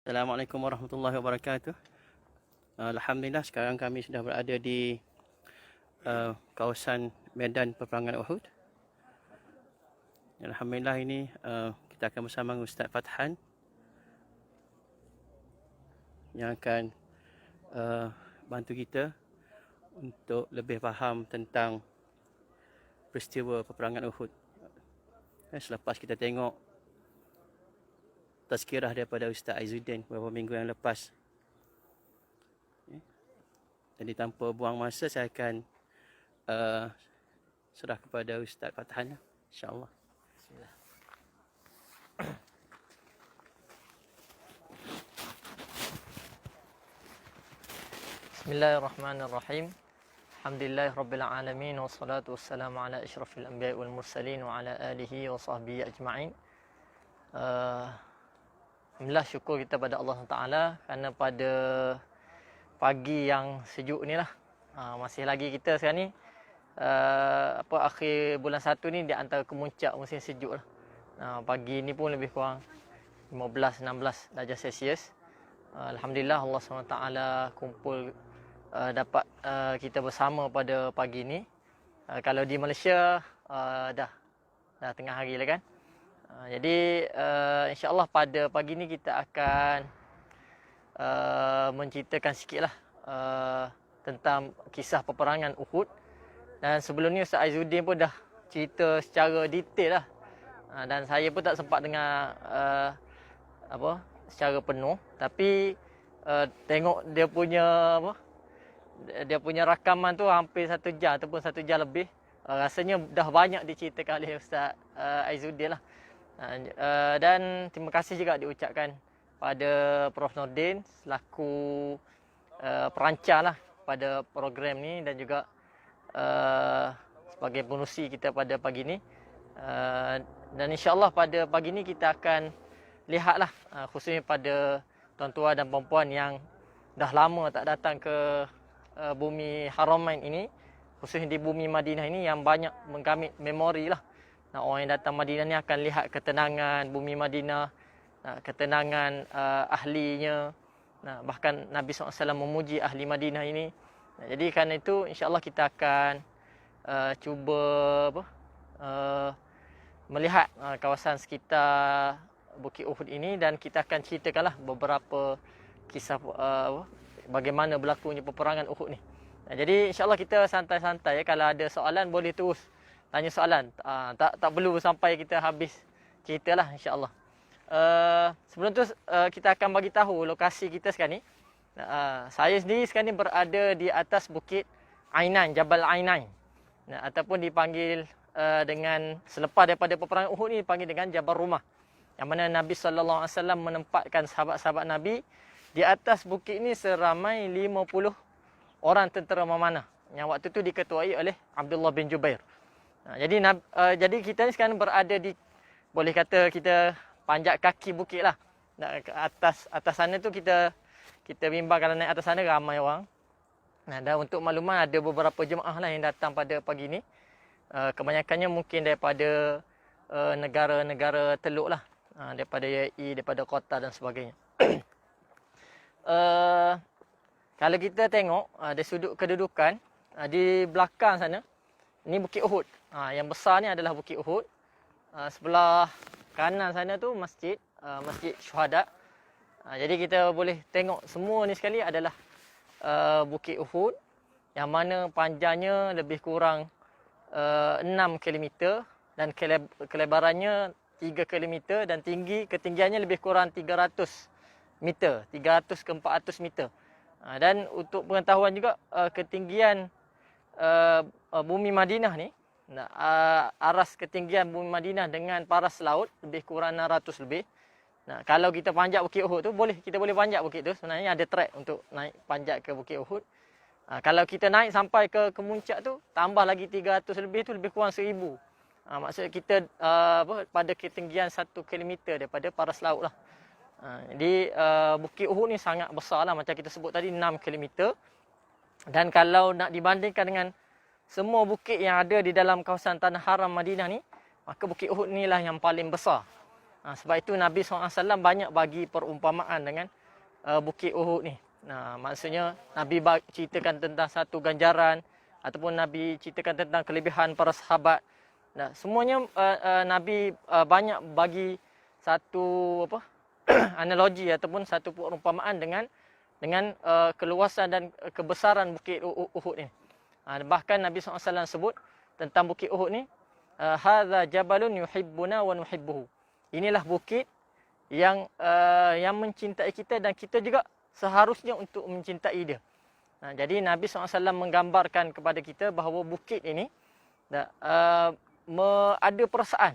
Assalamualaikum warahmatullahi wabarakatuh. Alhamdulillah sekarang kami sudah berada di kawasan medan peperangan Uhud. Alhamdulillah ini kita akan bersama dengan Ustaz Fathan yang akan bantu kita untuk lebih faham tentang peristiwa peperangan Uhud. Selepas kita tengok tazkirah daripada Ustaz Aizuddin beberapa minggu yang lepas. Jadi tanpa buang masa, saya akan serah kepada Ustaz Fathan, insya-Allah. Bismillah. Bismillahirrahmanirrahim. Alhamdulillahirabbil alamin wassalatu wassalamu ala asyrafil anbiya'i wal mursalin wa ala alihi wa sahbihi ajma'in. Alhamdulillah, syukur kita pada Allah Taala kerana pada pagi yang sejuk ni lah, masih lagi kita sekarang ni akhir bulan 1 ni di antara kemuncak musim sejuk lah. Pagi ni pun lebih kurang 15-16 darjah Celsius. Alhamdulillah Allah SWT kumpul dapat kita bersama pada pagi ni. Kalau di Malaysia dah tengah hari lah kan. Jadi insya-Allah pada pagi ni kita akan menceritakan sikit lah tentang kisah peperangan Uhud. Dan sebelum ni Ustaz Aizuddin pun dah cerita secara detail lah, dan saya pun tak sempat dengar secara penuh. Tapi tengok dia punya rakaman tu hampir 1 jam ataupun 1 jam lebih. Rasanya dah banyak diceritakan oleh Ustaz Aizuddin lah. Dan terima kasih juga diucapkan pada Prof Nordin selaku perancang lah pada program ni, dan juga sebagai pengurusi kita pada pagi ni. Dan insya-Allah pada pagi ni kita akan lihatlah khususnya pada tuan-tuan dan puan-puan yang dah lama tak datang ke bumi Haramain ini, khususnya di bumi Madinah ini, yang banyak menggamit memori lah. Orang yang datang Madinah ni akan lihat ketenangan bumi Madinah, ketenangan ahlinya. Bahkan Nabi SAW memuji ahli Madinah ini. Jadi kerana itu insya-Allah kita akan cuba melihat kawasan sekitar Bukit Uhud ini, dan kita akan ceritakanlah beberapa kisah bagaimana berlakunya peperangan Uhud ni. Jadi insya-Allah kita santai-santai ya. Kalau ada soalan boleh terus tanya soalan. Tak perlu sampai kita habis ceritalah insya-Allah. Sebelum tu kita akan bagi tahu lokasi kita sekarang ni. Saya sendiri sekarang ni berada di atas Bukit Ainan, Jabal Ainan. Ataupun dipanggil dengan selepas daripada peperangan Uhud ni dipanggil dengan Jabal Rumah. Yang mana Nabi sallallahu alaihi wasallam menempatkan sahabat-sahabat Nabi di atas bukit ini seramai 50 orang tentera memanah yang waktu tu diketuai oleh Abdullah bin Jubair. Jadi kita ni sekarang berada di, boleh kata kita panjat kaki bukit lah. Ke atas sana tu kita bimbang kalau naik atas sana ramai orang. Dan untuk makluman ada beberapa jemaah lah yang datang pada pagi ni. Kebanyakannya mungkin daripada negara-negara teluk lah. Daripada UAE, daripada Qatar dan sebagainya. Kalau kita tengok dari sudut kedudukan di belakang sana, ni Bukit Uhud. Yang besar ni adalah Bukit Uhud. Sebelah kanan sana tu masjid Syuhada. Jadi kita boleh tengok semua ni sekali adalah Bukit Uhud, yang mana panjangnya lebih kurang 6 km dan kelebarannya 3 km, dan ketinggiannya lebih kurang 300 meter, 300 ke 400 meter. Dan untuk pengetahuan juga, ketinggian bumi Madinah ni, aras ketinggian bumi Madinah dengan paras laut lebih kurang 600 lebih. Kalau kita panjat Bukit Uhud tu, kita boleh panjat bukit tu. Sebenarnya ada trek untuk naik panjat ke Bukit Uhud. Kalau kita naik sampai ke kemuncak tu, tambah lagi 300 lebih tu, lebih kurang 1000. Maksudnya kita pada ketinggian 1 km daripada paras laut lah. Jadi Bukit Uhud ni sangat besar lah, macam kita sebut tadi 6 km. Dan kalau nak dibandingkan dengan semua bukit yang ada di dalam kawasan Tanah Haram Madinah ni, maka Bukit Uhud ni lah yang paling besar. Sebab itu Nabi SAW banyak bagi perumpamaan dengan Bukit Uhud ni. Nah, maksudnya Nabi ceritakan tentang satu ganjaran ataupun Nabi ceritakan tentang kelebihan para sahabat. Nah, semuanya Nabi banyak bagi satu apa analogi ataupun satu perumpamaan dengan keluasan dan kebesaran Bukit Uhud ni. Bahkan Nabi SAW sebut tentang Bukit Uhud ni, hadza jabalun yuhibbuna wa nuhibbuhu. Inilah bukit yang mencintai kita dan kita juga seharusnya untuk mencintai dia. Jadi Nabi SAW menggambarkan kepada kita bahawa bukit ini ada perasaan.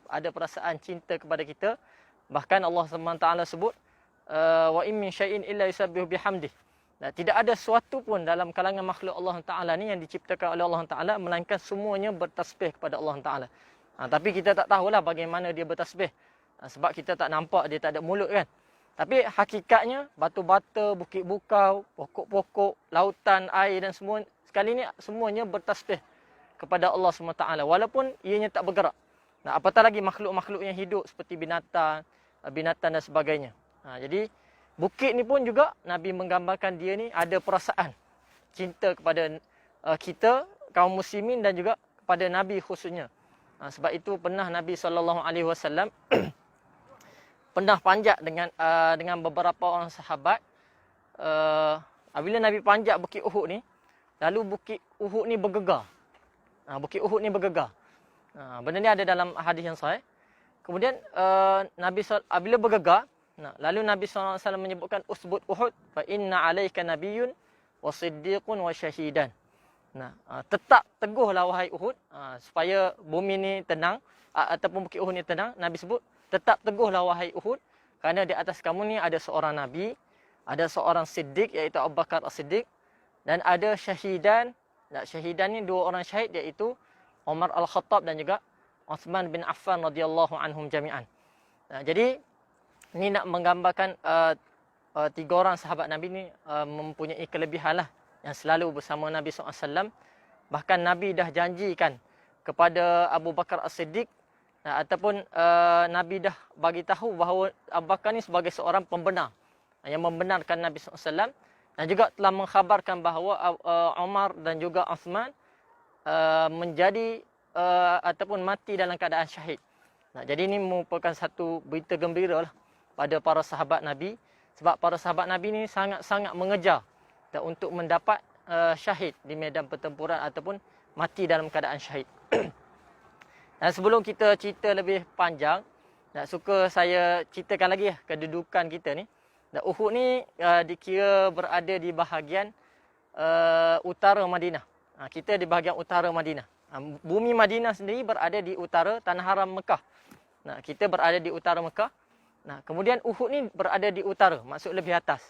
Ada perasaan cinta kepada kita. Bahkan Allah SWT sebut, wa in min syai'in illa yusabbihu bihamdih. Tidak ada sesuatu pun dalam kalangan makhluk Allah Ta'ala ni yang diciptakan oleh Allah Ta'ala melainkan semuanya bertasbih kepada Allah Ta'ala. Tapi kita tak tahulah bagaimana dia bertasbih. Sebab kita tak nampak, dia tak ada mulut kan. Tapi hakikatnya batu-bata, bukit bukau, pokok-pokok, lautan, air dan semua sekali ni semuanya bertasbih kepada Allah SWT walaupun ianya tak bergerak. Apatah lagi makhluk-makhluk yang hidup seperti binatang dan sebagainya. Jadi bukit ni pun juga Nabi menggambarkan dia ni ada perasaan cinta kepada kita kaum muslimin dan juga kepada Nabi khususnya. Sebab itu pernah Nabi SAW pernah panjat dengan beberapa orang sahabat. Bila Nabi panjat Bukit Uhud ni, lalu Bukit Uhud ni bergegar. Bukit Uhud ni bergegar. Benda ni ada dalam hadis yang sahih. Kemudian Nabi bila bergegar, lalu Nabi SAW menyebutkan usbut Uhud fa inna alaika nabiyyun wa siddiqun wa syahidan. Tetap teguhlah wahai Uhud, supaya bumi ni tenang ataupun Bukit Uhud ni tenang. Nabi sebut tetap teguhlah wahai Uhud, kerana di atas kamu ni ada seorang nabi, ada seorang siddiq iaitu Abu Bakar As-Siddiq, dan ada syahidan. Syahidan ni dua orang syahid iaitu Umar Al-Khattab dan juga Uthman bin Affan radhiyallahu anhum jami'an. Jadi ni nak menggambarkan tiga orang sahabat Nabi ni mempunyai kelebihan lah yang selalu bersama Nabi SAW. Bahkan Nabi dah janjikan kepada Abu Bakar As-Siddiq ataupun Nabi dah bagi tahu bahawa Abu Bakar ni sebagai seorang pembenar yang membenarkan Nabi SAW, dan juga telah mengkhabarkan bahawa Umar dan juga Uthman menjadi ataupun mati dalam keadaan syahid. Jadi ini merupakan satu berita gembira lah pada para sahabat Nabi, sebab para sahabat Nabi ni sangat-sangat mengejar untuk mendapat syahid di medan pertempuran ataupun mati dalam keadaan syahid. Dan sebelum kita cerita lebih panjang, suka saya ceritakan lagi kedudukan kita ni. Uhud ni dikira berada di bahagian utara Madinah. Kita di bahagian utara Madinah. Bumi Madinah sendiri berada di utara Tanah Haram Mekah. Kita berada di utara Mekah. Kemudian Uhud ni berada di utara, maksud lebih atas.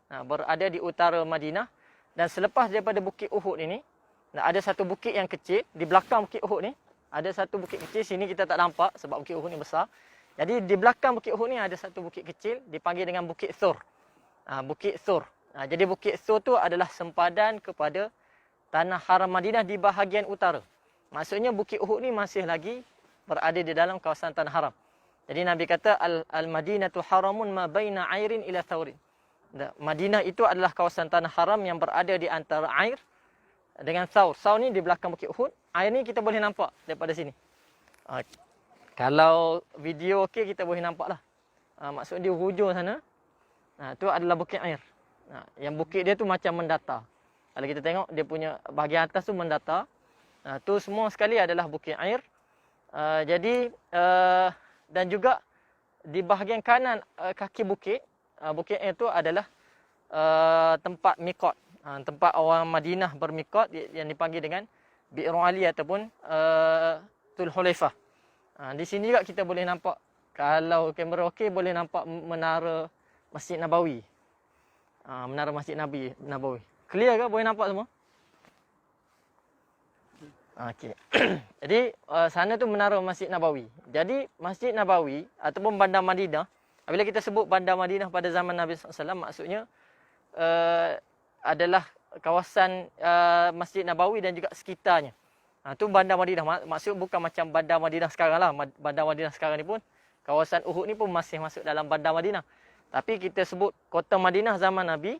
Berada di utara Madinah. Dan selepas daripada Bukit Uhud ini, ada satu bukit yang kecil di belakang Bukit Uhud ni. Ada satu bukit kecil, sini kita tak nampak sebab Bukit Uhud ni besar. Jadi di belakang Bukit Uhud ni ada satu bukit kecil dipanggil dengan Bukit Thur. Bukit Thur. Jadi Bukit Thur tu adalah sempadan kepada Tanah Haram Madinah di bahagian utara. Maksudnya Bukit Uhud ni masih lagi berada di dalam kawasan Tanah Haram. Jadi Nabi kata Al-Madinatu haramun ma baina airin ila thaurin. Madinah itu adalah kawasan Tanah Haram yang berada di antara air dengan Thaur. Thaur ni di belakang Bukit Uhud. Air ni kita boleh nampak daripada sini. Kalau video okey kita boleh nampak lah. Maksud dia hujung sana. Tu adalah bukit air. Yang bukit dia tu macam mendatar. Kalau kita tengok dia punya bahagian atas tu mendatar. Tu semua sekali adalah bukit air. Jadi dan juga di bahagian kanan kaki bukit, bukit air tu adalah tempat miqat. Tempat orang Madinah bermiqat yang dipanggil dengan Bi'ru Ali ataupun Tul Hulaifah. Di sini juga kita boleh nampak, kalau kamera okey boleh nampak menara Masjid Nabawi. Menara Masjid Nabawi. Clear ke? Boleh nampak semua? Okey. Jadi sana tu menara Masjid Nabawi. Jadi Masjid Nabawi ataupun Bandar Madinah, bila kita sebut Bandar Madinah pada zaman Nabi SAW, maksudnya adalah kawasan Masjid Nabawi dan juga sekitarnya. Tu Bandar Madinah. Maksud bukan macam Bandar Madinah sekarang lah. Bandar Madinah sekarang ni pun, kawasan Uhud ni pun masih masuk dalam Bandar Madinah. Tapi kita sebut kota Madinah zaman Nabi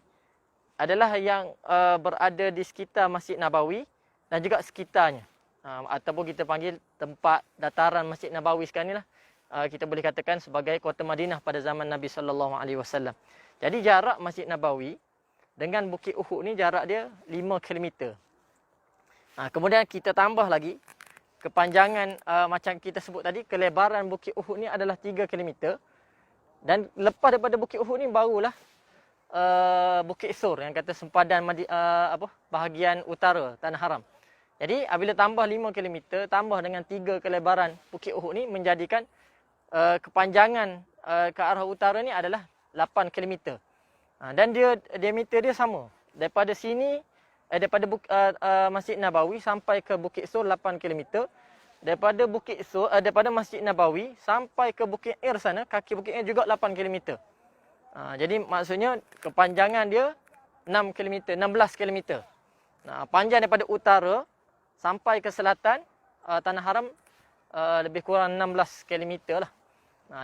adalah yang berada di sekitar Masjid Nabawi dan juga sekitarnya. Ataupun kita panggil tempat dataran Masjid Nabawi sekarang ni lah. Kita boleh katakan sebagai kota Madinah pada zaman Nabi SAW. Jadi jarak Masjid Nabawi dengan Bukit Uhud ni jarak dia 5 km. Kemudian kita tambah lagi kepanjangan macam kita sebut tadi, kelebaran Bukit Uhud ni adalah 3 km. Dan lepas daripada Bukit Uhud ni barulah Bukit Sur yang kata sempadan bahagian utara Tanah Haram. Jadi apabila tambah 5 km tambah dengan 3 kelebaran Bukit Uhud ni menjadikan kepanjangan ke arah utara ni adalah 8 km. Dan diameter dia sama. Daripada sini daripada Masjid Nabawi sampai ke Bukit Sur 8 km. Daripada Bukit Sur daripada Masjid Nabawi sampai ke Bukit Ir sana, kaki Bukit Ir juga 8 km. Jadi maksudnya kepanjangan dia 6 km, 16 km. Panjang daripada utara sampai ke selatan Tanah Haram lebih kurang 16 km lah.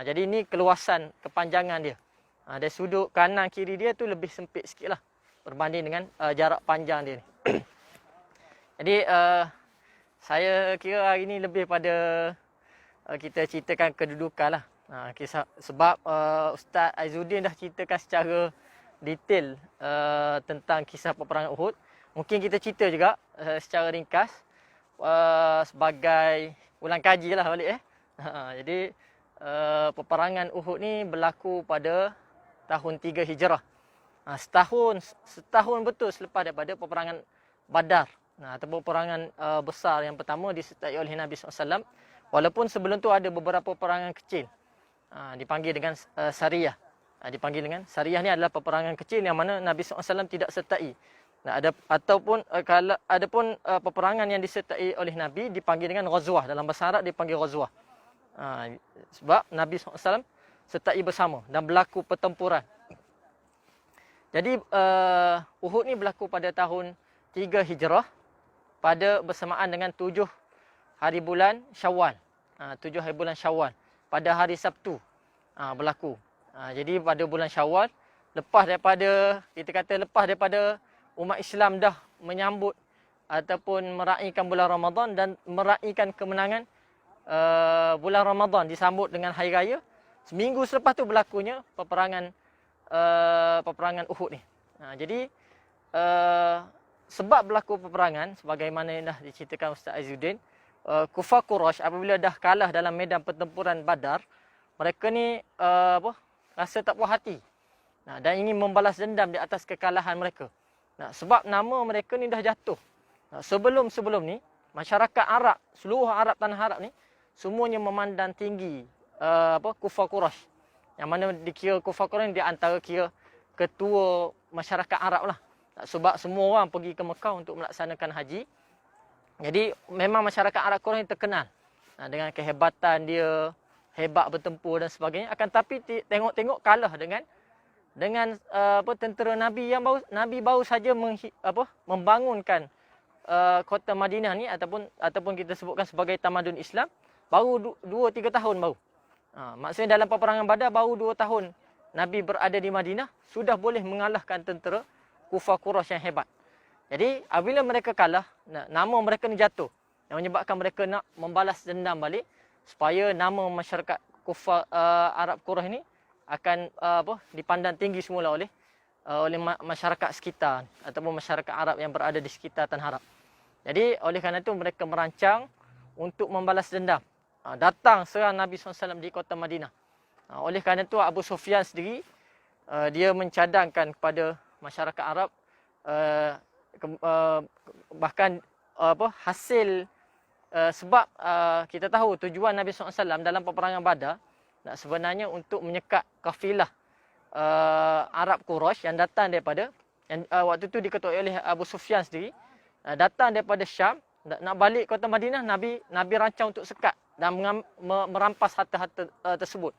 Jadi ini keluasan kepanjangan dia. Dari sudut kanan kiri dia tu lebih sempit sikit lah berbanding dengan jarak panjang dia ni. Jadi saya kira hari ni lebih pada kita ceritakan kedudukan lah. Sebab Ustaz Aizuddin dah ceritakan secara detail tentang kisah peperangan Uhud. Mungkin kita cerita juga secara ringkas sebagai ulang kaji lah balik. Jadi peperangan Uhud ni berlaku pada tahun 3 Hijrah. Setahun betul selepas daripada peperangan Badar. Ataupun peperangan besar yang pertama disertai oleh Nabi SAW. Walaupun sebelum tu ada beberapa peperangan kecil. Dipanggil dengan Sariyah. Dipanggil dengan Sariyah ni adalah peperangan kecil yang mana Nabi SAW tidak sertai. Kalau ada pun peperangan yang disertai oleh Nabi dipanggil dengan Ghazwah. Dalam bahasa Arab dipanggil Ghazwah. Sebab Nabi SAW sertai bersama dan berlaku pertempuran. Jadi Uhud ni berlaku pada tahun 3 Hijrah pada bersamaan dengan 7 hari bulan Syawal. 7 hari bulan Syawal pada hari Sabtu berlaku. Jadi pada bulan Syawal lepas daripada umat Islam dah menyambut ataupun meraihkan bulan Ramadan dan meraihkan kemenangan bulan Ramadan disambut dengan hari raya. Seminggu selepas tu berlakunya peperangan Uhud ni. Jadi sebab berlaku peperangan sebagaimana yang dah diceritakan Ustaz Aizuddin, Kufar Quraisy apabila dah kalah dalam medan pertempuran Badar, mereka ni rasa tak puas hati. Dan ingin membalas dendam di atas kekalahan mereka. Sebab nama mereka ni dah jatuh. Sebelum ni masyarakat Arab, seluruh Arab tanah Arab ni semuanya memandang tinggi Kufar Quraisy. Yang mana dikira Kufar Quraisy di antara kira ketua masyarakat Arab lah. Sebab semua orang pergi ke Mekah untuk melaksanakan haji. Jadi memang masyarakat Arab Quraisy terkenal dengan kehebatan dia, hebat bertempur dan sebagainya. Akan tapi tengok-tengok kalah dengan tentera Nabi yang baru saja membangunkan kota Madinah ni ataupun kita sebutkan sebagai tamadun Islam baru 2-3 tahun baru. Maksudnya dalam peperangan Badar baru 2 tahun Nabi berada di Madinah sudah boleh mengalahkan tentera Kufar Quraisy yang hebat. Jadi apabila mereka kalah, nama mereka ni jatuh. Yang menyebabkan mereka nak membalas dendam balik supaya nama masyarakat Kufar Arab Quraisy ni akan dipandang tinggi semula oleh masyarakat sekitar ataupun masyarakat Arab yang berada di sekitar Tanah Arab. Jadi oleh kerana itu mereka merancang untuk membalas dendam. Datang serang Nabi SAW di kota Madinah. Oleh kerana itu Abu Sufyan sendiri dia mencadangkan kepada masyarakat Arab bahkan hasil sebab kita tahu tujuan Nabi SAW dalam peperangan Badar sebenarnya untuk menyekat kafilah Arab Quraisy yang datang daripada waktu itu diketuai oleh Abu Sufyan sendiri, datang daripada Syam nak balik kota Madinah. Nabi rancang untuk sekat dan merampas harta-harta tersebut.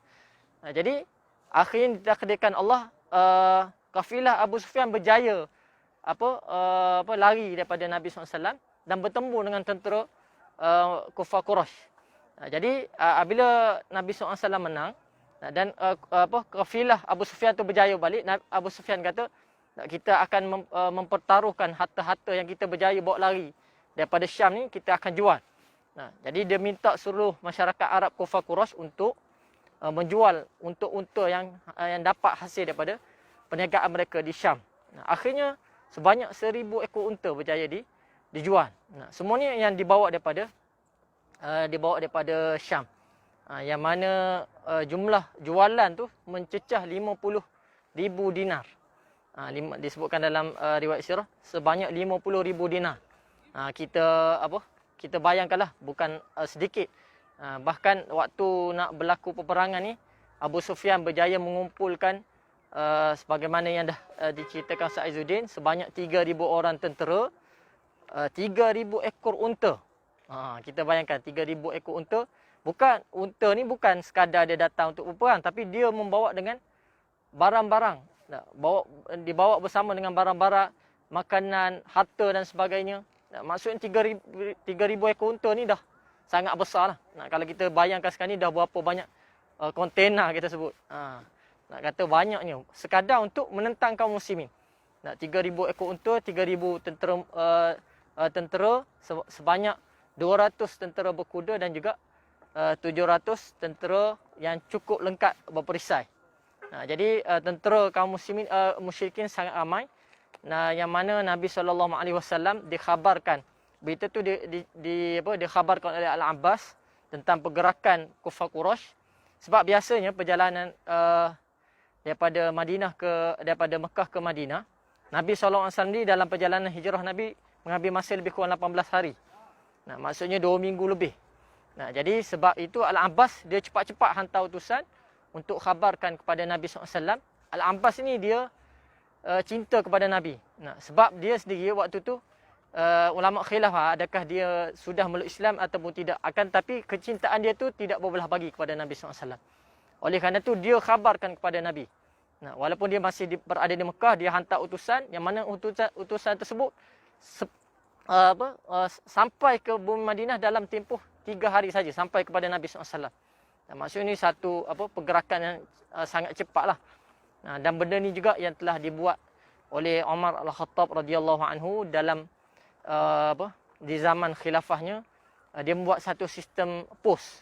Jadi akhirnya ditakdirkan Allah kafilah Abu Sufyan berjaya lari daripada Nabi SAW dan bertemu dengan tentera Kufar Quraisy. Jadi apabila Nabi SAW menang, Dan kafilah Abu Sufyan tu berjaya balik. Abu Sufyan kata, kita akan mempertaruhkan harta-harta yang kita berjaya bawa lari daripada Syam ni, kita akan jual. Jadi dia minta seluruh masyarakat Arab Kufar Quraisy untuk menjual unta-unta yang dapat hasil daripada perniagaan mereka di Syam. Akhirnya sebanyak 1000 ekor unta berjaya dijual. Semua ni yang dibawa daripada Syam. Yang mana jumlah jualan tu mencecah 50,000 dinar. Disebutkan dalam riwayat sirah sebanyak 50,000 dinar. Kita bayangkanlah, bukan sedikit. Bahkan waktu nak berlaku peperangan ni, Abu Sufyan berjaya mengumpulkan sebagaimana yang dah diceritakan Ustaz Izzuddin, sebanyak 3,000 orang tentera, 3,000 ekor unta. Kita bayangkan 3,000 ekor unta. Bukan, unta ni bukan sekadar dia datang untuk berperang, tapi dia membawa dengan barang-barang. Dibawa bersama dengan barang-barang, makanan, harta dan sebagainya. Maksudnya 3,000 ekor unta ni dah sangat besar lah. Kalau kita bayangkan sekarang ni dah berapa banyak kontena kita sebut. Nak kata banyaknya. Sekadar untuk menentang kaum muslimin. 3,000 ekor unta, 3,000 tentera, sebanyak 200 tentera berkuda dan juga 700 tentera yang cukup lengkap berperisai. Jadi tentera kaum muslimin musyrikin sangat ramai. Yang mana Nabi SAW dikhabarkan, berita tu dikhabarkan oleh Al-Abbas tentang pergerakan Kufar Quraisy. Sebab biasanya perjalanan daripada Mekah ke Madinah, Nabi SAW ni dalam perjalanan hijrah Nabi mengambil masa lebih kurang 18 hari. Maksudnya 2 minggu lebih. Jadi sebab itu Al-Abbas dia cepat-cepat hantar utusan untuk khabarkan kepada Nabi SAW. Al-Abbas ni dia cinta kepada Nabi. Sebab dia sendiri waktu tu ulama khilaf adakah dia sudah meluk Islam ataupun tidak. Tapi kecintaan dia tu tidak berbelah bagi kepada Nabi SAW. Oleh kerana tu dia khabarkan kepada Nabi. Walaupun dia masih berada di Mekah, dia hantar utusan yang mana utusan tersebut sampai ke bumi Madinah dalam tempoh 3 hari saja, sampai kepada Nabi SAW. Maksudnya ini satu pergerakan yang sangat cepat lah. Dan benda ni juga yang telah dibuat oleh Umar Al-Khattab radhiyallahu anhu dalam di zaman khilafahnya. Dia membuat satu sistem pos.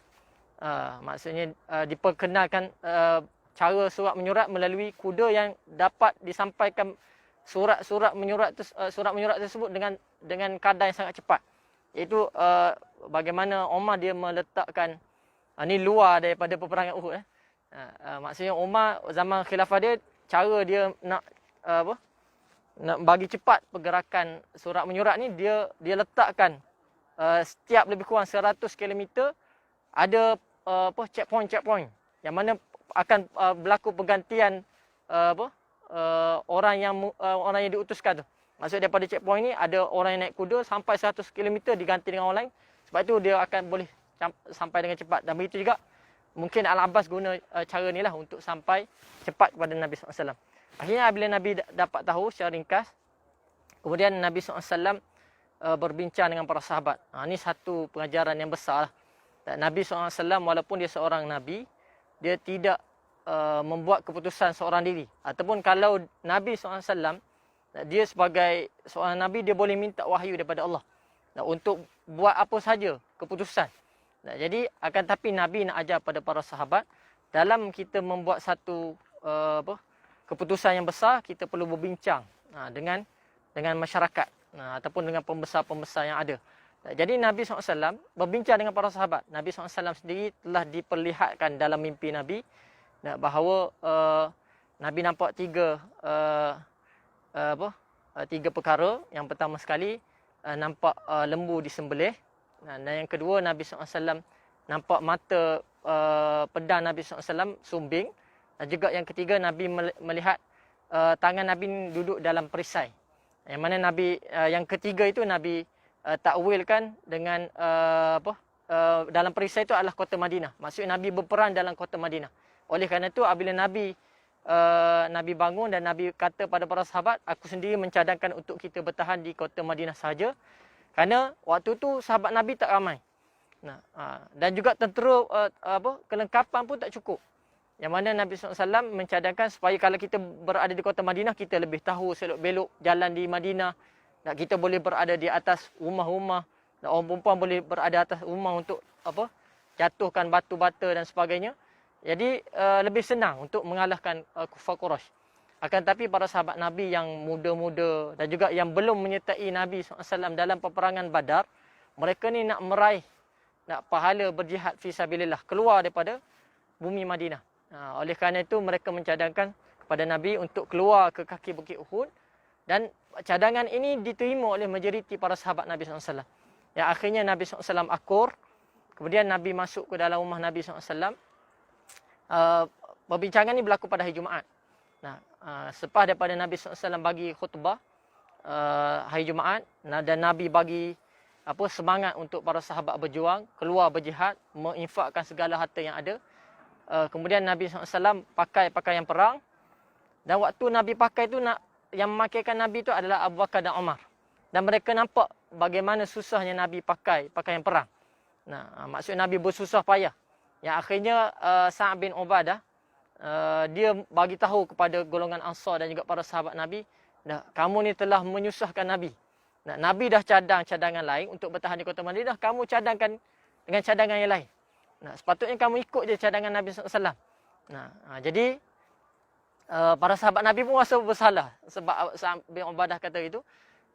Maksudnya diperkenalkan cara surat menyurat melalui kuda yang dapat disampaikan surat menyurat tersebut dengan kadar yang sangat cepat. Iaitu bagaimana Umar dia meletakkan ni luar daripada peperangan Uhud. Maksudnya Umar zaman khilafah dia, cara dia nak bagi cepat pergerakan surat menyurat ni, dia letakkan setiap lebih kurang 100 km ada checkpoint yang mana akan berlaku pergantian orang yang diutuskan tu. Maksud daripada checkpoint ni ada orang yang naik kuda sampai 100 km diganti dengan orang lain. Sebab itu dia akan boleh sampai dengan cepat. Dan begitu juga mungkin Al-Abbas guna cara ni lah untuk sampai cepat kepada Nabi SAW. Akhirnya bila Nabi dapat tahu secara ringkas, kemudian Nabi SAW berbincang dengan para sahabat. Ini satu pengajaran yang besar lah. Nabi SAW walaupun dia seorang Nabi, dia tidak membuat keputusan seorang diri. Ataupun kalau Nabi SAW, dia sebagai seorang Nabi, dia boleh minta wahyu daripada Allah untuk buat apa saja keputusan. Jadi akan tapi Nabi nak ajar pada para sahabat, dalam kita membuat satu keputusan yang besar, kita perlu berbincang dengan masyarakat ataupun dengan pembesar-pembesar yang ada. Jadi Nabi SAW berbincang dengan para sahabat. Nabi SAW sendiri telah diperlihatkan dalam mimpi Nabi bahawa Nabi nampak tiga perkara. Yang pertama sekali nampak lembu disembelih. Dan yang kedua, Nabi SAW nampak mata pedang Nabi SAW sumbing. Dan juga yang ketiga, Nabi melihat tangan Nabi duduk dalam perisai. Yang mana yang ketiga itu Nabi takwilkan dengan dalam perisai itu adalah kota Madinah. Maksudnya Nabi berperan dalam kota Madinah. Oleh kerana itu apabila Nabi bangun dan Nabi kata pada para sahabat, aku sendiri mencadangkan untuk kita bertahan di kota Madinah saja. Kerana waktu tu sahabat Nabi tak ramai. Dan juga tentera kelengkapan pun tak cukup. Yang mana Nabi SAW mencadangkan supaya kalau kita berada di kota Madinah, kita lebih tahu selok-belok jalan di Madinah. Dan kita boleh berada di atas rumah-rumah. Dan orang perempuan boleh berada atas rumah untuk jatuhkan batu bata dan sebagainya. Jadi lebih senang untuk mengalahkan kufar Quraisy. Akan tetapi para sahabat Nabi yang muda-muda dan juga yang belum menyertai Nabi SAW dalam peperangan Badar, mereka ni nak meraih, nak pahala berjihad fi sabilillah, keluar daripada bumi Madinah. Oleh kerana itu mereka mencadangkan kepada Nabi untuk keluar ke kaki Bukit Uhud, dan cadangan ini diterima oleh majoriti para sahabat Nabi SAW. Yang akhirnya Nabi SAW akur, kemudian Nabi masuk ke dalam rumah Nabi SAW. Perbincangan ini berlaku pada hari Jumaat. Selepas daripada Nabi SAW bagi khutbah hari Jumaat, dan Nabi bagi semangat untuk para sahabat berjuang, keluar berjihad, menginfakkan segala harta yang ada. Kemudian Nabi SAW pakai pakaian perang, dan waktu Nabi pakai tu, yang memakaikan Nabi itu adalah Abu Bakar dan Umar. Dan mereka nampak bagaimana susahnya Nabi pakai pakaian perang. Maksud Nabi bersusah payah. Yang akhirnya Sa'ad bin Ubadah, dia bagi tahu kepada golongan Ansar dan juga para sahabat Nabi, kamu ni telah menyusahkan Nabi. Nabi dah cadang cadangan lain untuk bertahan di kota Madinah, kamu cadangkan dengan cadangan yang lain. Sepatutnya kamu ikut je cadangan Nabi SAW. Jadi para sahabat Nabi pun rasa bersalah sebab Sa'ad bin Ubadah kata itu.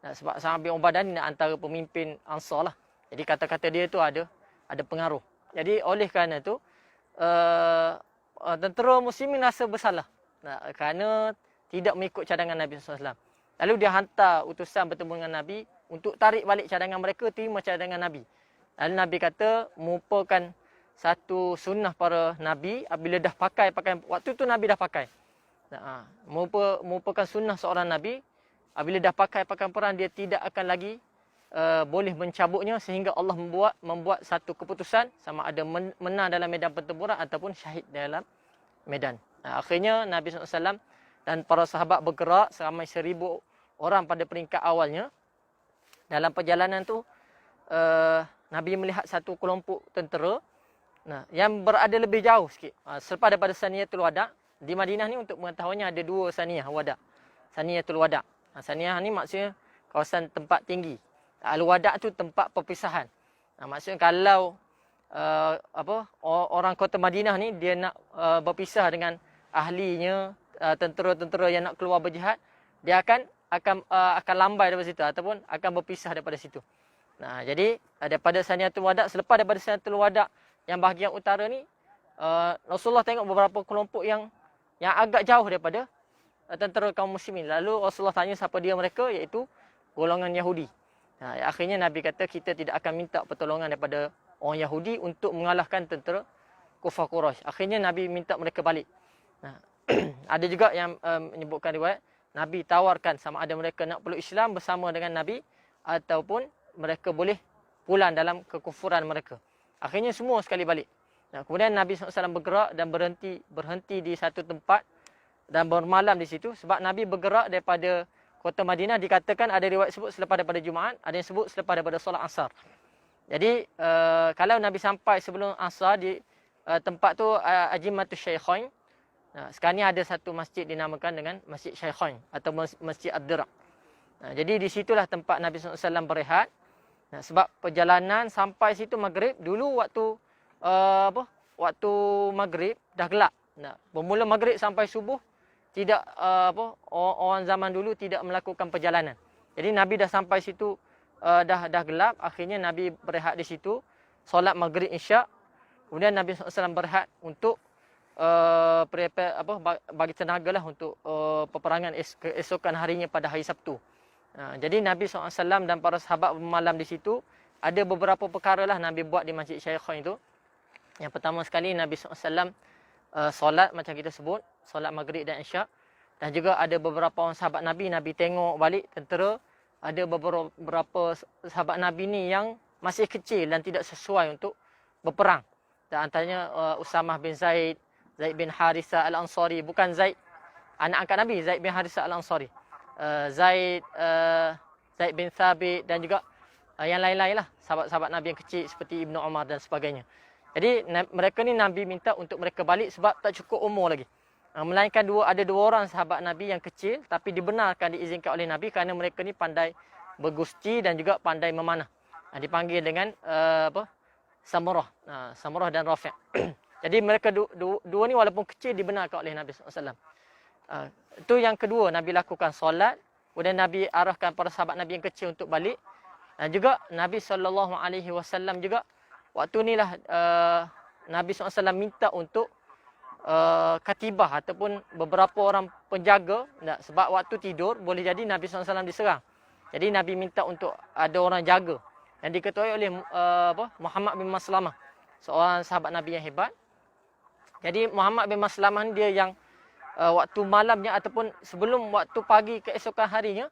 Sebab Sa'ad bin Ubadah ni antara pemimpin Ansar lah. Jadi kata-kata dia tu ada pengaruh. Jadi oleh kerana itu tentera muslimin rasa bersalah kerana tidak mengikut cadangan Nabi SAW. Lalu dia hantar utusan bertemu dengan Nabi untuk tarik balik cadangan mereka, terima cadangan Nabi. Lalu Nabi kata merupakan satu sunnah para Nabi apabila dah pakai pakaian, waktu tu Nabi dah pakai. Merupakan sunnah seorang Nabi apabila dah pakai pakaian perang, dia tidak akan lagi boleh mencabutnya sehingga Allah membuat satu keputusan sama ada menang dalam medan pertempuran ataupun syahid dalam medan. Akhirnya Nabi SAW dan para sahabat bergerak seramai 1,000 orang pada peringkat awalnya. Dalam perjalanan tu Nabi melihat satu kelompok tentera yang berada lebih jauh sikit. Selepas daripada Saniyatul Wada' di Madinah ni, untuk mengetahuinya ada 2 Saniyah Wada'. Saniyatul Wada'. Saniyah ni maksudnya kawasan tempat tinggi. Al-Wada' tu tempat perpisahan. Maksudnya kalau orang kota Madinah ni dia nak berpisah dengan ahlinya, tentera-tentera yang nak keluar berjihad, dia akan lambai daripada situ ataupun akan berpisah daripada situ. Jadi daripada Saniyatul Wada', selepas daripada Saniyatul Wada' yang bahagian utara ni, Rasulullah tengok beberapa kelompok yang agak jauh daripada tentera kaum muslimin. Lalu Rasulullah tanya siapa dia mereka, iaitu golongan Yahudi. Akhirnya Nabi kata kita tidak akan minta pertolongan daripada orang Yahudi untuk mengalahkan tentera kufar Quraisy. Akhirnya Nabi minta mereka balik. Ada juga yang menyebutkan riwayat, Nabi tawarkan sama ada mereka nak peluk Islam bersama dengan Nabi ataupun mereka boleh pulang dalam kekufuran mereka. Akhirnya semua sekali balik. Kemudian Nabi SAW bergerak dan berhenti di satu tempat dan bermalam di situ, sebab Nabi bergerak daripada kota Madinah, dikatakan ada riwayat sebut selepas daripada Jumaat, ada yang sebut selepas daripada solat Asar. Jadi kalau Nabi sampai sebelum Asar di tempat tu Ajimatus Syaikhain, sekarang ni ada satu masjid dinamakan dengan Masjid Syaikhain atau Masjid Ad-Dir'. Jadi di situlah tempat Nabi SAW berehat. Sebab perjalanan sampai situ maghrib, dulu waktu maghrib dah gelap. Bermula maghrib sampai subuh, tidak orang zaman dulu tidak melakukan perjalanan. Jadi Nabi dah sampai situ dah gelap. Akhirnya Nabi berehat di situ, solat maghrib isyak. Kemudian Nabi SAW berehat untuk bagi tenaga lah untuk peperangan keesokan harinya pada hari Sabtu. Jadi Nabi SAW dan para sahabat bermalam di situ. Ada beberapa perkara lah Nabi buat di Masjid Syaikhain itu. Yang pertama sekali Nabi SAW solat macam kita sebut, solat maghrib dan isyak. Dan juga ada beberapa orang sahabat Nabi tengok balik tentera. Ada beberapa sahabat Nabi ni yang masih kecil dan tidak sesuai untuk berperang. Dan antaranya Usamah bin Zaid bin Harithah Al-Ansari. Bukan Zaid, anak angkat Nabi, Zaid bin Harithah Al-Ansari. Zaid bin Thabit dan juga yang lain-lain lah. Sahabat-sahabat Nabi yang kecil seperti Ibnu Umar dan sebagainya. Jadi mereka ni Nabi minta untuk mereka balik sebab tak cukup umur lagi. Melainkan ada dua orang sahabat Nabi yang kecil tapi dibenarkan diizinkan oleh Nabi kerana mereka ni pandai bergusti dan juga pandai memanah. Dipanggil dengan Samurah. Samurah dan Rafi'. Jadi mereka dua ni walaupun kecil dibenarkan oleh Nabi SAW. Itu yang kedua, Nabi lakukan solat. Kemudian Nabi arahkan para sahabat Nabi yang kecil untuk balik. Dan juga Nabi SAW juga waktu ni lah Nabi SAW minta untuk katibah ataupun beberapa orang penjaga. Sebab waktu tidur boleh jadi Nabi SAW diserang. Jadi Nabi minta untuk ada orang jaga. Yang diketuai oleh Muhammad bin Maslamah. Seorang sahabat Nabi yang hebat. Jadi Muhammad bin Maslamah dia yang waktu malamnya ataupun sebelum waktu pagi keesokan harinya,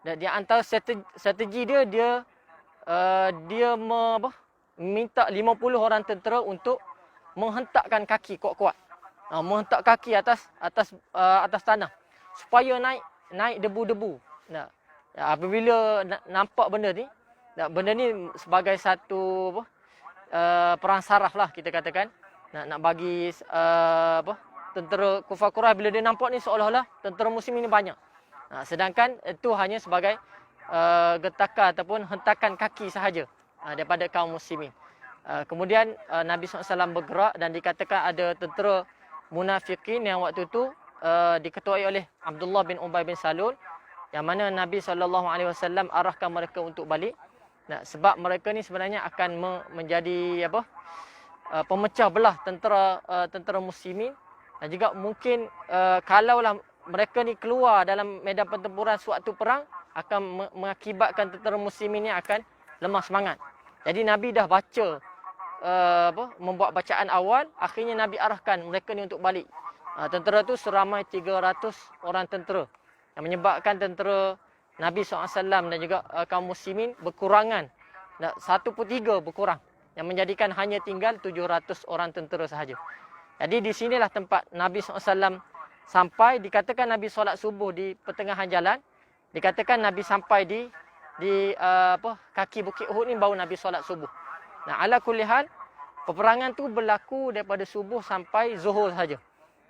di antara strategi dia minta 50 orang tentera untuk menghentakkan kaki kuat-kuat. Menghentak kaki atas tanah supaya naik debu-debu. Apabila nampak benda ni sebagai satu perang saraf lah kita katakan. Nak bagi tentera kufar Quraisy bila dia nampak ni seolah-olah tentera muslim ini banyak. Sedangkan itu hanya sebagai getakan ataupun hentakan kaki sahaja daripada kaum muslimin. Kemudian Nabi SAW bergerak dan dikatakan ada tentera munafikin yang waktu itu diketuai oleh Abdullah bin Ubay bin Salul, yang mana Nabi SAW arahkan mereka untuk balik. Sebab mereka ni sebenarnya akan menjadi pemecah belah tentera muslimin. Dan juga mungkin kalaulah mereka ni keluar dalam medan pertempuran sewaktu perang, akan mengakibatkan tentera muslimin ni akan lemah semangat. Jadi Nabi dah baca membuat bacaan awal, akhirnya Nabi arahkan mereka ni untuk balik. Tentera tu seramai 300 orang tentera, yang menyebabkan tentera Nabi SAW dan juga kaum muslimin berkurangan. 1/3 berkurang, yang menjadikan hanya tinggal 700 orang tentera sahaja. Jadi di sinilah tempat Nabi SAW sampai. Dikatakan Nabi solat subuh di pertengahan jalan. Dikatakan Nabi sampai di kaki Bukit Uhud ni baru Nabi solat subuh. Ala kulli hal, peperangan tu berlaku daripada subuh sampai zuhur saja.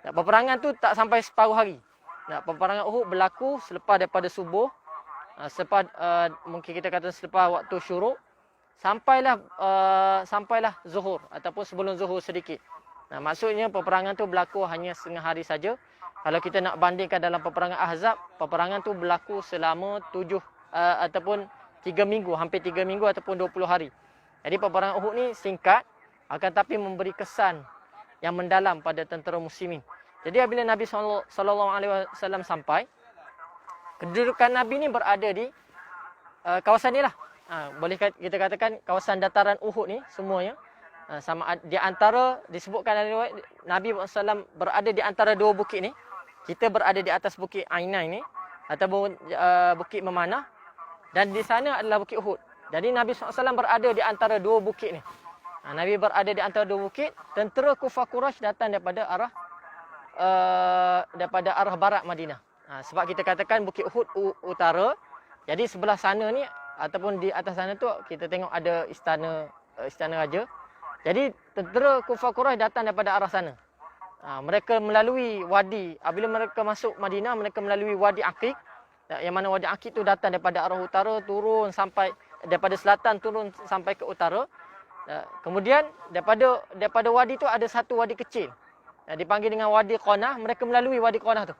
Peperangan tu tak sampai separuh hari. Peperangan Uhud berlaku selepas daripada subuh, mungkin kita kata selepas waktu syuruk, sampailah zuhur ataupun sebelum zuhur sedikit. Maksudnya peperangan tu berlaku hanya setengah hari saja. Kalau kita nak bandingkan dalam peperangan Ahzab, peperangan tu berlaku selama 7 ataupun 3 minggu, hampir 3 minggu ataupun 20 hari. Jadi peperangan Uhud ni singkat, akan tapi memberi kesan yang mendalam pada tentera muslimin. Jadi apabila Nabi SAW sampai, kedudukan Nabi ni berada di kawasan ni lah. Boleh kita katakan kawasan dataran Uhud ni semuanya. Sama di antara disebutkan dalam riwayat Nabi SAW berada di antara dua bukit ni. Kita berada di atas bukit Ainai ni ataupun bukit memanah, dan di sana adalah bukit Uhud. Jadi Nabi SAW berada di antara dua bukit ni. Nabi berada di antara dua bukit. Tentera kufar Quraisy datang daripada arah barat Madinah. Sebab kita katakan bukit Uhud utara. Jadi sebelah sana ni ataupun di atas sana tu kita tengok ada istana raja. Jadi tentera kufar Quraisy datang daripada arah sana. Mereka melalui wadi. Apabila mereka masuk Madinah, mereka melalui Wadi Aqiq. Yang mana Wadi Aqiq tu datang daripada arah utara, turun sampai daripada selatan turun sampai ke utara. Kemudian daripada wadi tu ada satu wadi kecil. Dipanggil dengan Wadi Qanah. Mereka melalui Wadi Qanah tu.